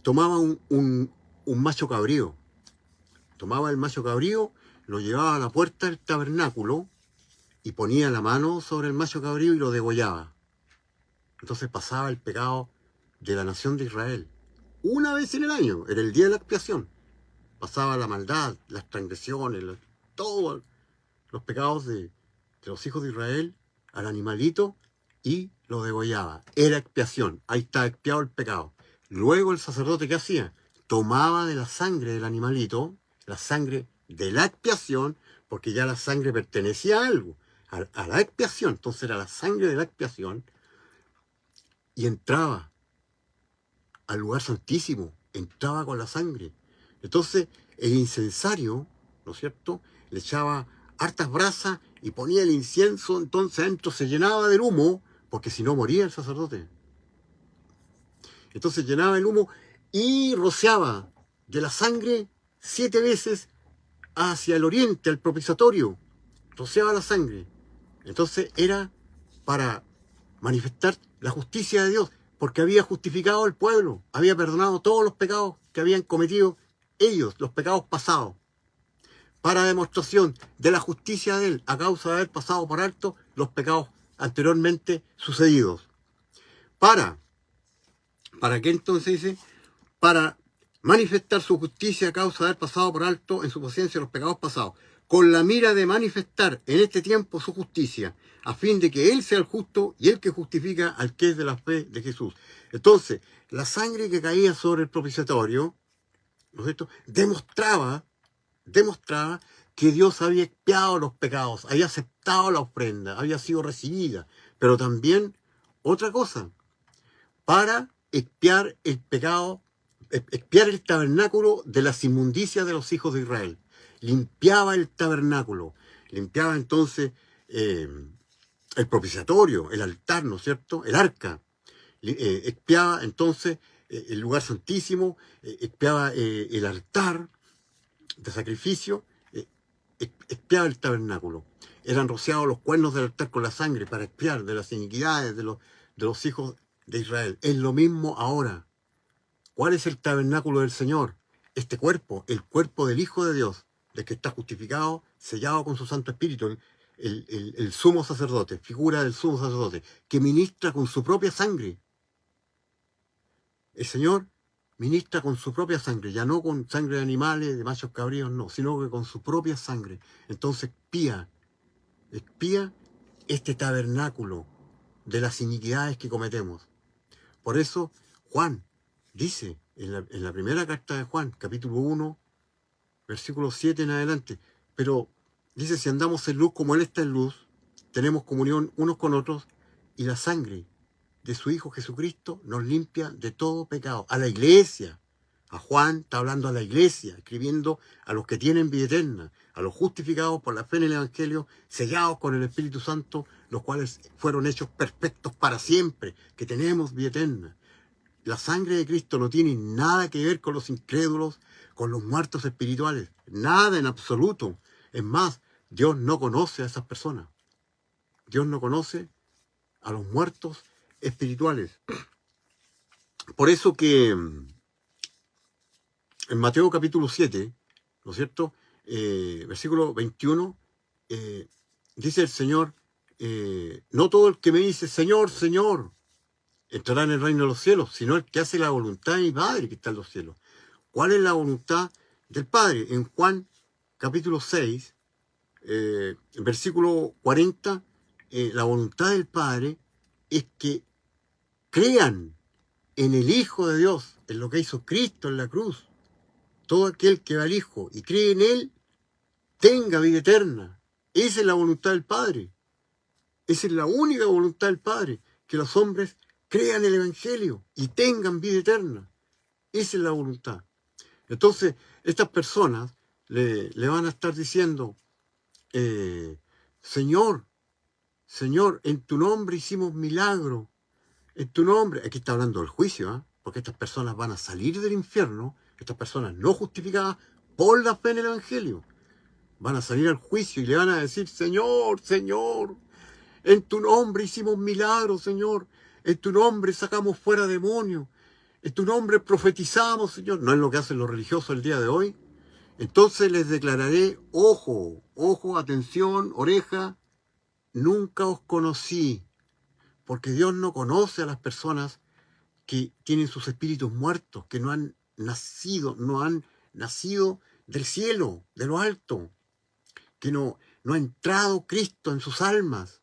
tomaba un macho cabrío, tomaba el macho cabrío, lo llevaba a la puerta del tabernáculo y ponía la mano sobre el macho cabrío y lo degollaba. Entonces pasaba el pecado de la nación de Israel. Una vez en el año, era el día de la expiación. Pasaba la maldad, las transgresiones, todos los pecados de los hijos de Israel al animalito y lo degollaba. Era expiación, ahí está expiado el pecado. Luego el sacerdote, ¿qué hacía? Tomaba de la sangre del animalito, la sangre de la expiación, porque ya la sangre pertenecía a algo, a la expiación. Entonces era la sangre de la expiación y entraba al lugar santísimo, entraba con la sangre. Entonces el incensario, ¿no es cierto?, le echaba hartas brasas y ponía el incienso, entonces adentro se llenaba del humo, porque si no moría el sacerdote. Entonces llenaba el humo y rociaba de la sangre 7 veces hacia el oriente, al propiciatorio. Rociaba la sangre. Entonces era para manifestar la justicia de Dios, porque había justificado al pueblo, había perdonado todos los pecados que habían cometido ellos, los pecados pasados, para demostración de la justicia de él, a causa de haber pasado por alto los pecados anteriormente sucedidos. ¿Para qué entonces dice? Para manifestar su justicia a causa de haber pasado por alto en su paciencia los pecados pasados, con la mira de manifestar en este tiempo su justicia, a fin de que Él sea el justo y el que justifica al que es de la fe de Jesús. Entonces, la sangre que caía sobre el propiciatorio, ¿no es cierto?, demostraba que Dios había expiado los pecados, había aceptado la ofrenda, había sido recibida. Pero también, otra cosa, para expiar el pecado, expiar el tabernáculo de las inmundicias de los hijos de Israel. Limpiaba el tabernáculo, limpiaba entonces el propiciatorio, el altar, ¿no es cierto?, el arca. Expiaba entonces el lugar santísimo, expiaba el altar de sacrificio, expiaba el tabernáculo. Eran rociados los cuernos del altar con la sangre para expiar de las iniquidades de los hijos de Israel. Es lo mismo ahora. ¿Cuál es el tabernáculo del Señor? Este cuerpo, el cuerpo del Hijo de Dios, del que está justificado, sellado con su Santo Espíritu, el sumo sacerdote, figura del sumo sacerdote, que ministra con su propia sangre. El Señor ministra con su propia sangre, ya no con sangre de animales, de machos cabríos, no, sino que con su propia sangre. Entonces expía este tabernáculo de las iniquidades que cometemos. Por eso Juan dice en la primera carta de Juan, capítulo 1, versículo 7 en adelante, pero dice, si andamos en luz como Él está en luz, tenemos comunión unos con otros y la sangre de su Hijo Jesucristo nos limpia de todo pecado. A la iglesia. A Juan está hablando a la iglesia, escribiendo a los que tienen vida eterna, a los justificados por la fe en el Evangelio, sellados con el Espíritu Santo, los cuales fueron hechos perfectos para siempre, que tenemos vida eterna. La sangre de Cristo no tiene nada que ver con los incrédulos, con los muertos espirituales. Nada en absoluto. Es más, Dios no conoce a esas personas. Dios no conoce a los muertos espirituales. Por eso que en Mateo capítulo 7, ¿no es cierto?, versículo 21, dice el Señor, no todo el que me dice Señor, Señor, entrará en el reino de los cielos, sino el que hace la voluntad de mi Padre que está en los cielos. ¿Cuál es la voluntad del Padre? En Juan capítulo 6, versículo 40, la voluntad del Padre es que crean en el Hijo de Dios, en lo que hizo Cristo en la cruz. Todo aquel que va al Hijo y cree en Él, tenga vida eterna. Esa es la voluntad del Padre. Esa es la única voluntad del Padre, que los hombres crean el Evangelio y tengan vida eterna. Esa es la voluntad. Entonces, estas personas le van a estar diciendo, Señor, Señor, en tu nombre hicimos milagro. En tu nombre, aquí está hablando del juicio, ¿eh? Porque estas personas van a salir del infierno, estas personas no justificadas por la fe en el Evangelio, van a salir al juicio y le van a decir, Señor, Señor, en tu nombre hicimos milagros, Señor, en tu nombre sacamos fuera demonios, en tu nombre profetizamos, Señor. ¿No es lo que hacen los religiosos el día de hoy? Entonces les declararé, ojo, ojo, atención, oreja, nunca os conocí, porque Dios no conoce a las personas que tienen sus espíritus muertos, que no han nacido del cielo, de lo alto, que no ha entrado Cristo en sus almas.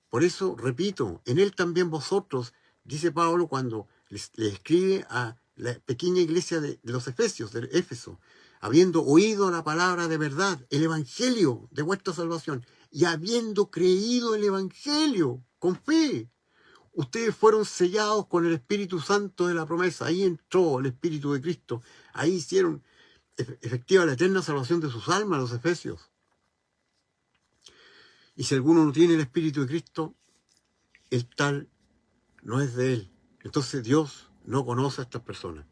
Por eso, repito, en Él también vosotros, dice Pablo cuando le escribe a la pequeña iglesia de los Efesios, de Éfeso, habiendo oído la palabra de verdad, el Evangelio de vuestra salvación, y habiendo creído el Evangelio con fe, ustedes fueron sellados con el Espíritu Santo de la promesa. Ahí entró el Espíritu de Cristo. Ahí hicieron efectiva la eterna salvación de sus almas, los Efesios. Y si alguno no tiene el Espíritu de Cristo, el tal no es de él. Entonces Dios no conoce a estas personas.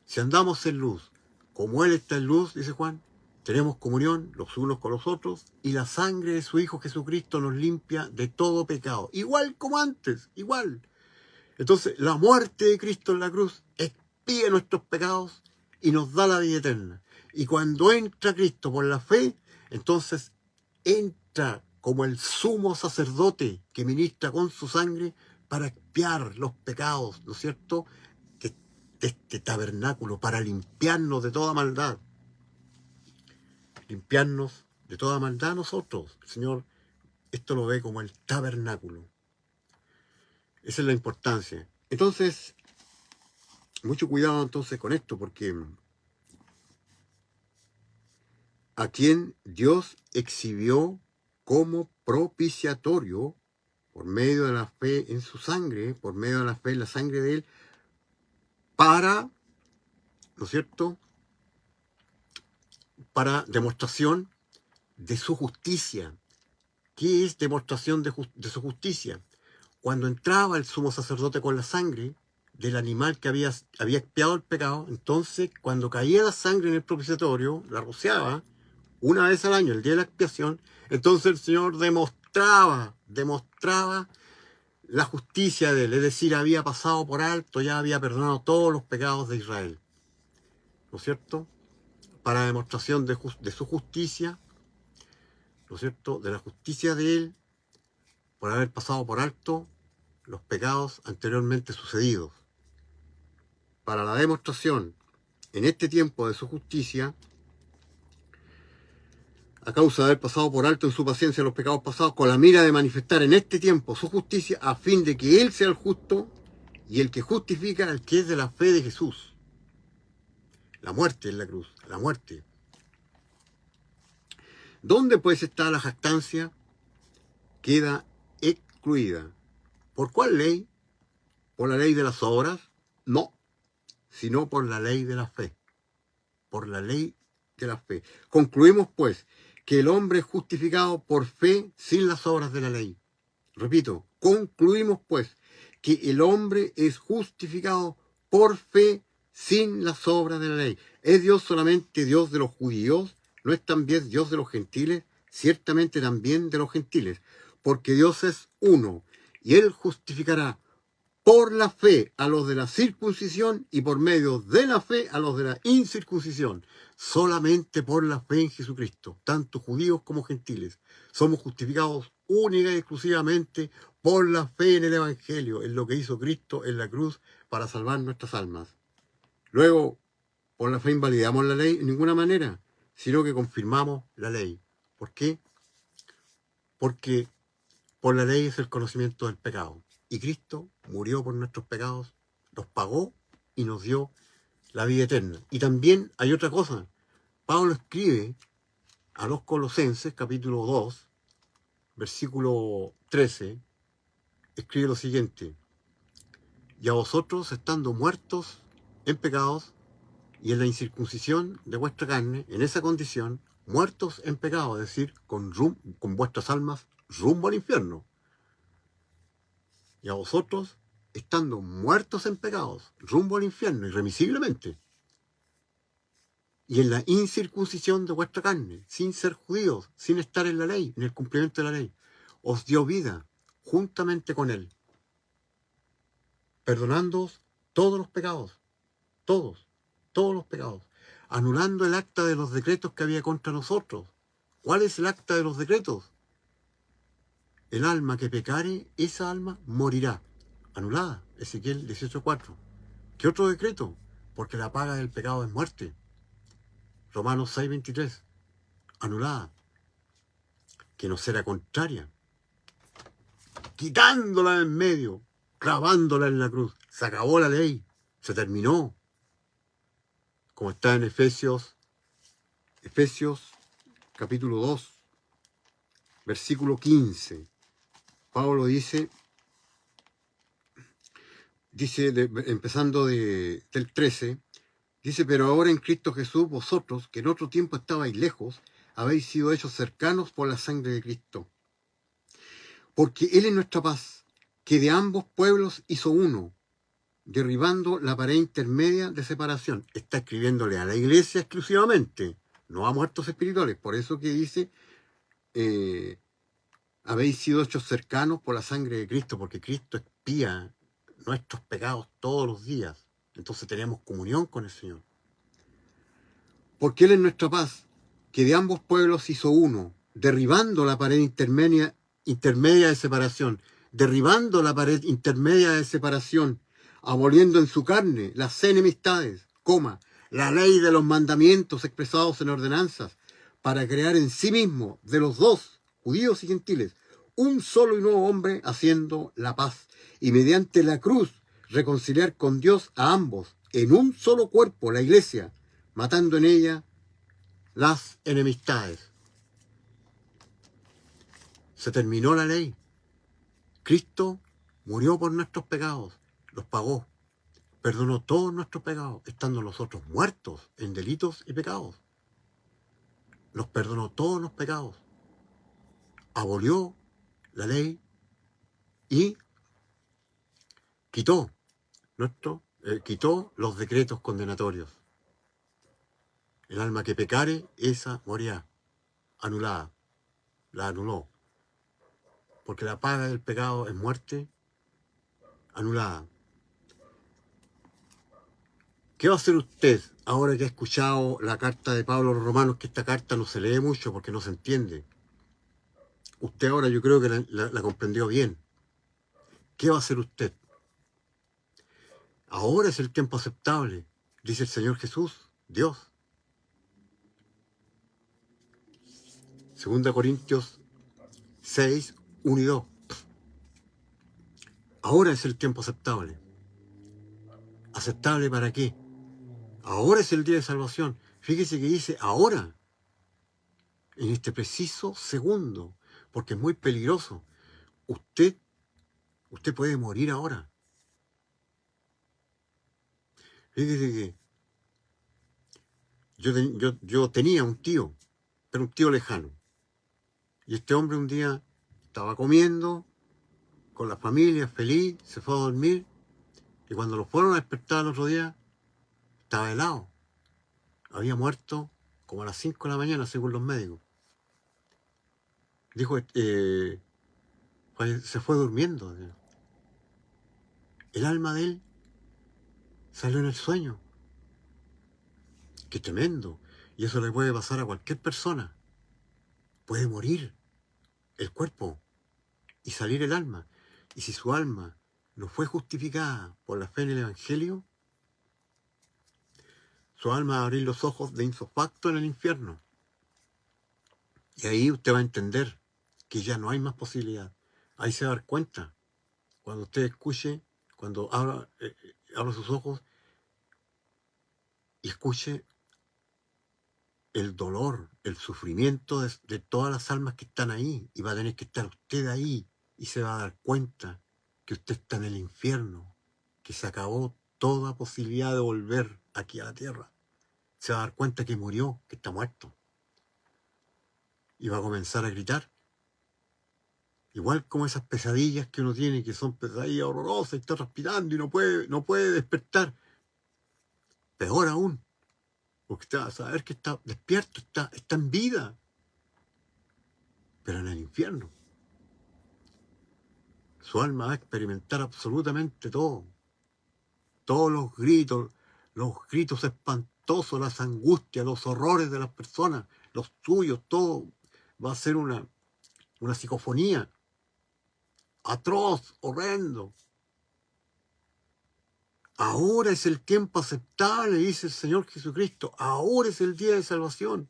Si andamos en luz, como Él está en luz, dice Juan, tenemos comunión los unos con los otros, y la sangre de su Hijo Jesucristo nos limpia de todo pecado. Igual como antes, igual. Entonces, la muerte de Cristo en la cruz expía nuestros pecados y nos da la vida eterna. Y cuando entra Cristo por la fe, entonces entra como el sumo sacerdote que ministra con su sangre para expiar los pecados, ¿no es cierto?, de este tabernáculo, para limpiarnos de toda maldad. Limpiarnos de toda maldad nosotros. El Señor esto lo ve como el tabernáculo. Esa es la importancia. Entonces, mucho cuidado entonces con esto, porque a quien Dios exhibió como propiciatorio por medio de la fe en su sangre, por medio de la fe en la sangre de Él, para, ¿no es cierto?, para demostración de su justicia. ¿Qué es demostración de su justicia? Cuando entraba el sumo sacerdote con la sangre del animal que había expiado el pecado, entonces cuando caía la sangre en el propiciatorio, la rociaba una vez al año, el día de la expiación, entonces el Señor demostraba la justicia de Él, es decir, había pasado por alto, ya había perdonado todos los pecados de Israel, ¿no es cierto? Para demostración de su justicia, ¿no es cierto?, de la justicia de Él, por haber pasado por alto los pecados anteriormente sucedidos. Para la demostración en este tiempo de su justicia, a causa de haber pasado por alto en su paciencia los pecados pasados, con la mira de manifestar en este tiempo su justicia, a fin de que Él sea el justo y el que justifica al que es de la fe de Jesús. La muerte en la cruz, la muerte. ¿Dónde pues está la jactancia? Queda excluida. ¿Por cuál ley? ¿Por la ley de las obras? No, sino por la ley de la fe. Por la ley de la fe. Concluimos pues que el hombre es justificado por fe sin las obras de la ley. Repito, concluimos pues que el hombre es justificado por fe sin las obras de la ley. ¿Es Dios solamente Dios de los judíos? ¿No es también Dios de los gentiles? Ciertamente también de los gentiles, porque Dios es uno, y Él justificará por la fe a los de la circuncisión y por medio de la fe a los de la incircuncisión. Solamente por la fe en Jesucristo, tanto judíos como gentiles, somos justificados única y exclusivamente por la fe en el Evangelio, en lo que hizo Cristo en la cruz para salvar nuestras almas. Luego, por la fe invalidamos la ley en ninguna manera, sino que confirmamos la ley. ¿Por qué? Porque por la ley es el conocimiento del pecado. Y Cristo murió por nuestros pecados Nos pagó y nos dio la vida eterna. Y también hay otra cosa. Pablo escribe a los Colosenses, capítulo 2, versículo 13, escribe lo siguiente: y a vosotros, estando muertos en pecados y en la incircuncisión de vuestra carne, en esa condición, muertos en pecado, es decir, con vuestras almas rumbo al infierno. Y a vosotros, estando muertos en pecados, rumbo al infierno, irremisiblemente, y en la incircuncisión de vuestra carne, sin ser judíos, sin estar en la ley, en el cumplimiento de la ley, os dio vida juntamente con él, perdonándoos todos los pecados, todos los pecados, anulando el acta de los decretos que había contra nosotros. ¿Cuál es el acta de los decretos? El alma que pecare, esa alma morirá. Anulada, Ezequiel 18:4. ¿Qué otro decreto? Porque la paga del pecado es muerte. Romanos 6:23. Anulada. Que no será contraria. Quitándola en medio, clavándola en la cruz. Se acabó la ley. Se terminó. Como está en Efesios capítulo 2, versículo 15. Pablo dice empezando del 13, dice: pero ahora en Cristo Jesús, vosotros, que en otro tiempo estabais lejos, habéis sido hechos cercanos por la sangre de Cristo. Porque Él es nuestra paz, que de ambos pueblos hizo uno, derribando la pared intermedia de separación. Está escribiéndole a la iglesia exclusivamente, no a muertos espirituales. Por eso que dice, habéis sido hechos cercanos por la sangre de Cristo, porque Cristo expía nuestros pecados todos los días. Entonces tenemos comunión con el Señor. Porque Él es nuestra paz, que de ambos pueblos hizo uno, derribando la pared intermedia de separación, derribando la pared intermedia de separación, aboliendo en su carne las enemistades, la ley de los mandamientos expresados en ordenanzas, para crear en sí mismo, de los dos, judíos y gentiles, un solo y nuevo hombre, haciendo la paz, y mediante la cruz reconciliar con Dios a ambos, en un solo cuerpo, la iglesia, matando en ella las enemistades. Se terminó la ley. Cristo murió por nuestros pecados, los pagó, perdonó todos nuestros pecados, estando nosotros muertos en delitos y pecados. Nos perdonó todos los pecados, abolió la ley y quitó los decretos condenatorios. El alma que pecare, esa morirá, anulada, la anuló. Porque la paga del pecado es muerte, anulada. ¿Qué va a hacer usted ahora que ha escuchado la carta de Pablo a los Romanos? Que esta carta no se lee mucho porque no se entiende. Usted ahora yo creo que la comprendió bien. ¿Qué va a hacer usted? Ahora es el tiempo aceptable, dice el Señor Jesús, Dios. 2 Corintios 6, 1 y 2. Ahora es el tiempo aceptable. ¿Aceptable para qué? Ahora es el día de salvación. Fíjese que dice ahora, en este preciso segundo, porque es muy peligroso. Usted puede morir ahora. Fíjese que yo tenía un tío, pero un tío lejano. Y este hombre un día estaba comiendo con la familia, feliz, se fue a dormir. Y cuando lo fueron a despertar el otro día, estaba helado. Había muerto como a las 5 de la mañana, según los médicos. Dijo, se fue durmiendo. El alma de él salió en el sueño. Qué tremendo. Y eso le puede pasar a cualquier persona. Puede morir el cuerpo y salir el alma. Y si su alma no fue justificada por la fe en el Evangelio, su alma va a abrir los ojos de insofacto en el infierno. Y ahí usted va a entender que ya no hay más posibilidad. Ahí se va a dar cuenta. Cuando usted escuche, cuando abra sus ojos y escuche el dolor, el sufrimiento de todas las almas que están ahí. Y va a tener que estar usted ahí y se va a dar cuenta que usted está en el infierno, que se acabó toda posibilidad de volver aquí a la tierra. Se va a dar cuenta que murió, que está muerto. Y va a comenzar a gritar. Igual como esas pesadillas que uno tiene, que son pesadillas horrorosas, y está respirando y no puede despertar. Peor aún, porque usted va a saber que está despierto, está en vida, pero en el infierno. Su alma va a experimentar absolutamente todo. Todos los gritos espantosos, las angustias, los horrores de las personas, los tuyos, todo va a ser una psicofonía atroz, horrendo. Ahora es el tiempo aceptable, dice el Señor Jesucristo. Ahora es el día de salvación.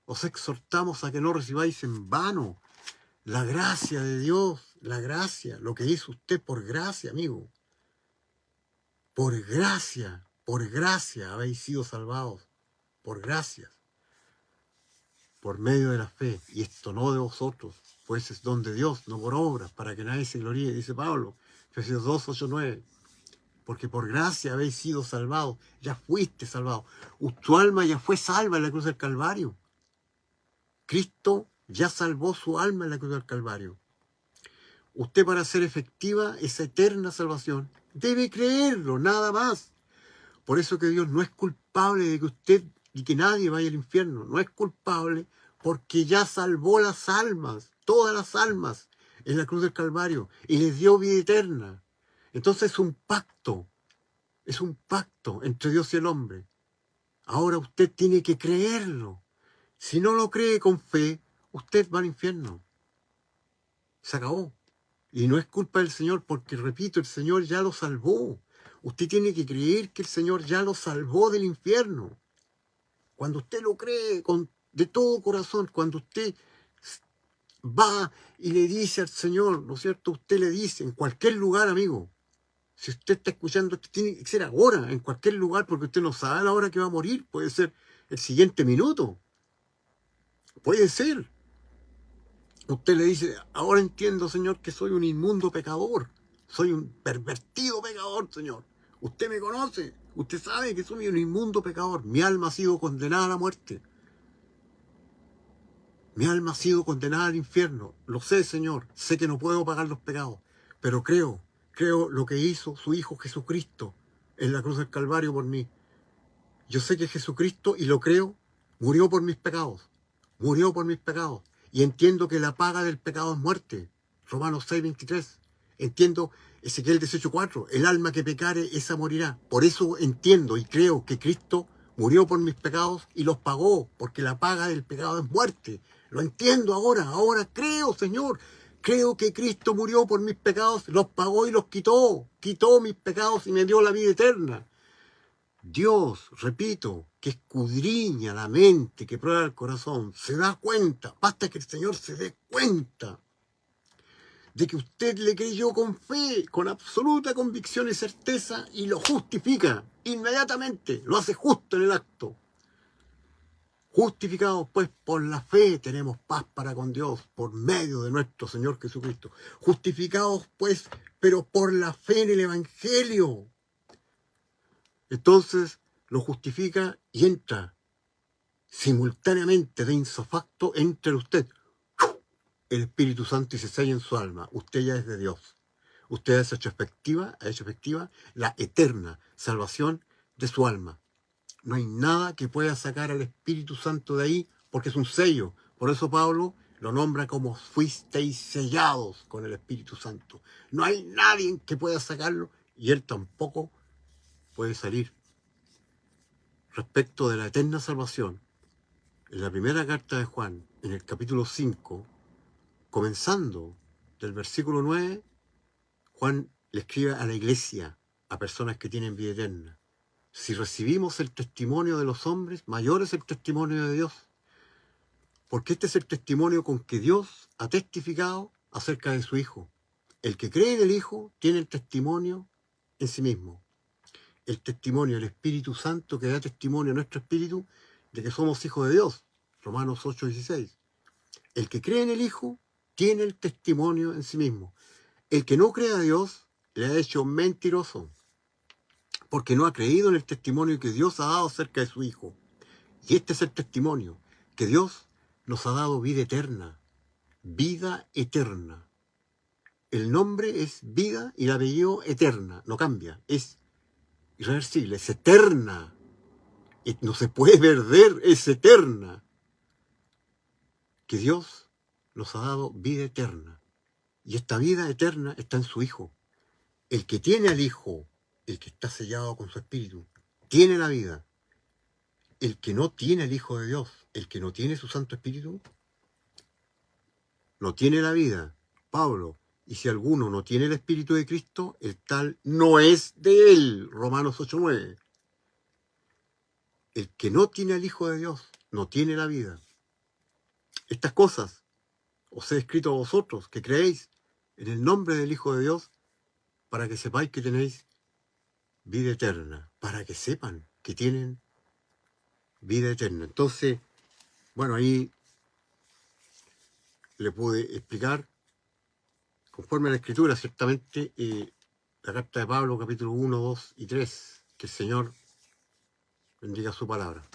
Os exhortamos a que no recibáis en vano la gracia de Dios, la gracia, lo que hizo usted por gracia, amigo. Por gracia habéis sido salvados, por gracia, por medio de la fe. Y esto no de vosotros, pues es don de Dios, no por obras, para que nadie se gloríe, dice Pablo, Efesios 2, 8, 9. Porque por gracia habéis sido salvados, ya fuiste salvado. Tu alma ya fue salva en la cruz del Calvario. Cristo ya salvó su alma en la cruz del Calvario. Usted, para hacer efectiva esa eterna salvación, debe creerlo, nada más. Por eso que Dios no es culpable de que usted y que nadie vaya al infierno. No es culpable porque ya salvó las almas, todas las almas, en la cruz del Calvario y les dio vida eterna. Entonces es un pacto entre Dios y el hombre. Ahora usted tiene que creerlo. Si no lo cree con fe, usted va al infierno. Se acabó. Y no es culpa del Señor porque, repito, el Señor ya lo salvó. Usted tiene que creer que el Señor ya lo salvó del infierno. Cuando usted lo cree de todo corazón, cuando usted va y le dice al Señor, ¿no es cierto? Usted le dice en cualquier lugar, amigo. Si usted está escuchando, esto tiene que ser ahora, en cualquier lugar, porque usted no sabe la hora que va a morir. Puede ser el siguiente minuto. Puede ser. Usted le dice, ahora entiendo, Señor, que soy un inmundo pecador. Soy un pervertido pecador, Señor. Usted me conoce. Usted sabe que soy un inmundo pecador. Mi alma ha sido condenada a la muerte. Mi alma ha sido condenada al infierno. Lo sé, Señor. Sé que no puedo pagar los pecados. Pero creo lo que hizo su Hijo Jesucristo en la cruz del Calvario por mí. Yo sé que Jesucristo, y lo creo, murió por mis pecados. Murió por mis pecados. Y entiendo que la paga del pecado es muerte. Romanos 6, 23. Entiendo Ezequiel 18, 4. El alma que pecare, esa morirá. Por eso entiendo y creo que Cristo murió por mis pecados y los pagó, porque la paga del pecado es muerte. Lo entiendo ahora creo, Señor. Creo que Cristo murió por mis pecados, los pagó y los quitó. Quitó mis pecados y me dio la vida eterna. Dios, repito, que escudriña la mente, que prueba el corazón, se da cuenta, basta que el Señor se dé cuenta de que usted le creyó con fe, con absoluta convicción y certeza, y lo justifica inmediatamente, lo hace justo en el acto. Justificados pues por la fe tenemos paz para con Dios por medio de nuestro Señor Jesucristo. Justificados pues, pero por la fe en el Evangelio. Entonces lo justifica y entra simultáneamente de insofacto entre usted el Espíritu Santo y se sella en su alma. Usted ya es de Dios. Usted ha hecho efectiva la eterna salvación de su alma. No hay nada que pueda sacar al Espíritu Santo de ahí porque es un sello. Por eso Pablo lo nombra como fuisteis sellados con el Espíritu Santo. No hay nadie que pueda sacarlo y él tampoco puede salir. Respecto de la eterna salvación, en la primera carta de Juan, en el capítulo 5, comenzando del versículo 9, Juan le escribe a la iglesia, a personas que tienen vida eterna. Si recibimos el testimonio de los hombres, mayor es el testimonio de Dios. Porque este es el testimonio con que Dios ha testificado acerca de su Hijo. El que cree en el Hijo tiene el testimonio en sí mismo. el testimonio, el Espíritu Santo que da testimonio a nuestro espíritu de que somos hijos de Dios. Romanos 8:16. El que cree en el Hijo tiene el testimonio en sí mismo. El que no cree a Dios le ha hecho mentiroso, porque no ha creído en el testimonio que Dios ha dado acerca de su Hijo. Y este es el testimonio, que Dios nos ha dado vida eterna. Vida eterna. El nombre es vida y el apellido eterna. No cambia. Es irreversible, es eterna. No se puede perder, es eterna. Que Dios nos ha dado vida eterna. Y esta vida eterna está en su Hijo. El que tiene al Hijo, el que está sellado con su Espíritu, tiene la vida. El que no tiene al Hijo de Dios, el que no tiene su Santo Espíritu, no tiene la vida. Pablo, y si alguno no tiene el Espíritu de Cristo, el tal no es de él. Romanos 8:9. El que no tiene al Hijo de Dios, no tiene la vida. Estas cosas os he escrito a vosotros, que creéis en el nombre del Hijo de Dios, para que sepáis que tenéis vida eterna, para que sepan que tienen vida eterna. Entonces, bueno, ahí le pude explicar, conforme a la Escritura, ciertamente, la carta de Pablo, capítulo 1, 2 y 3, que el Señor bendiga su palabra.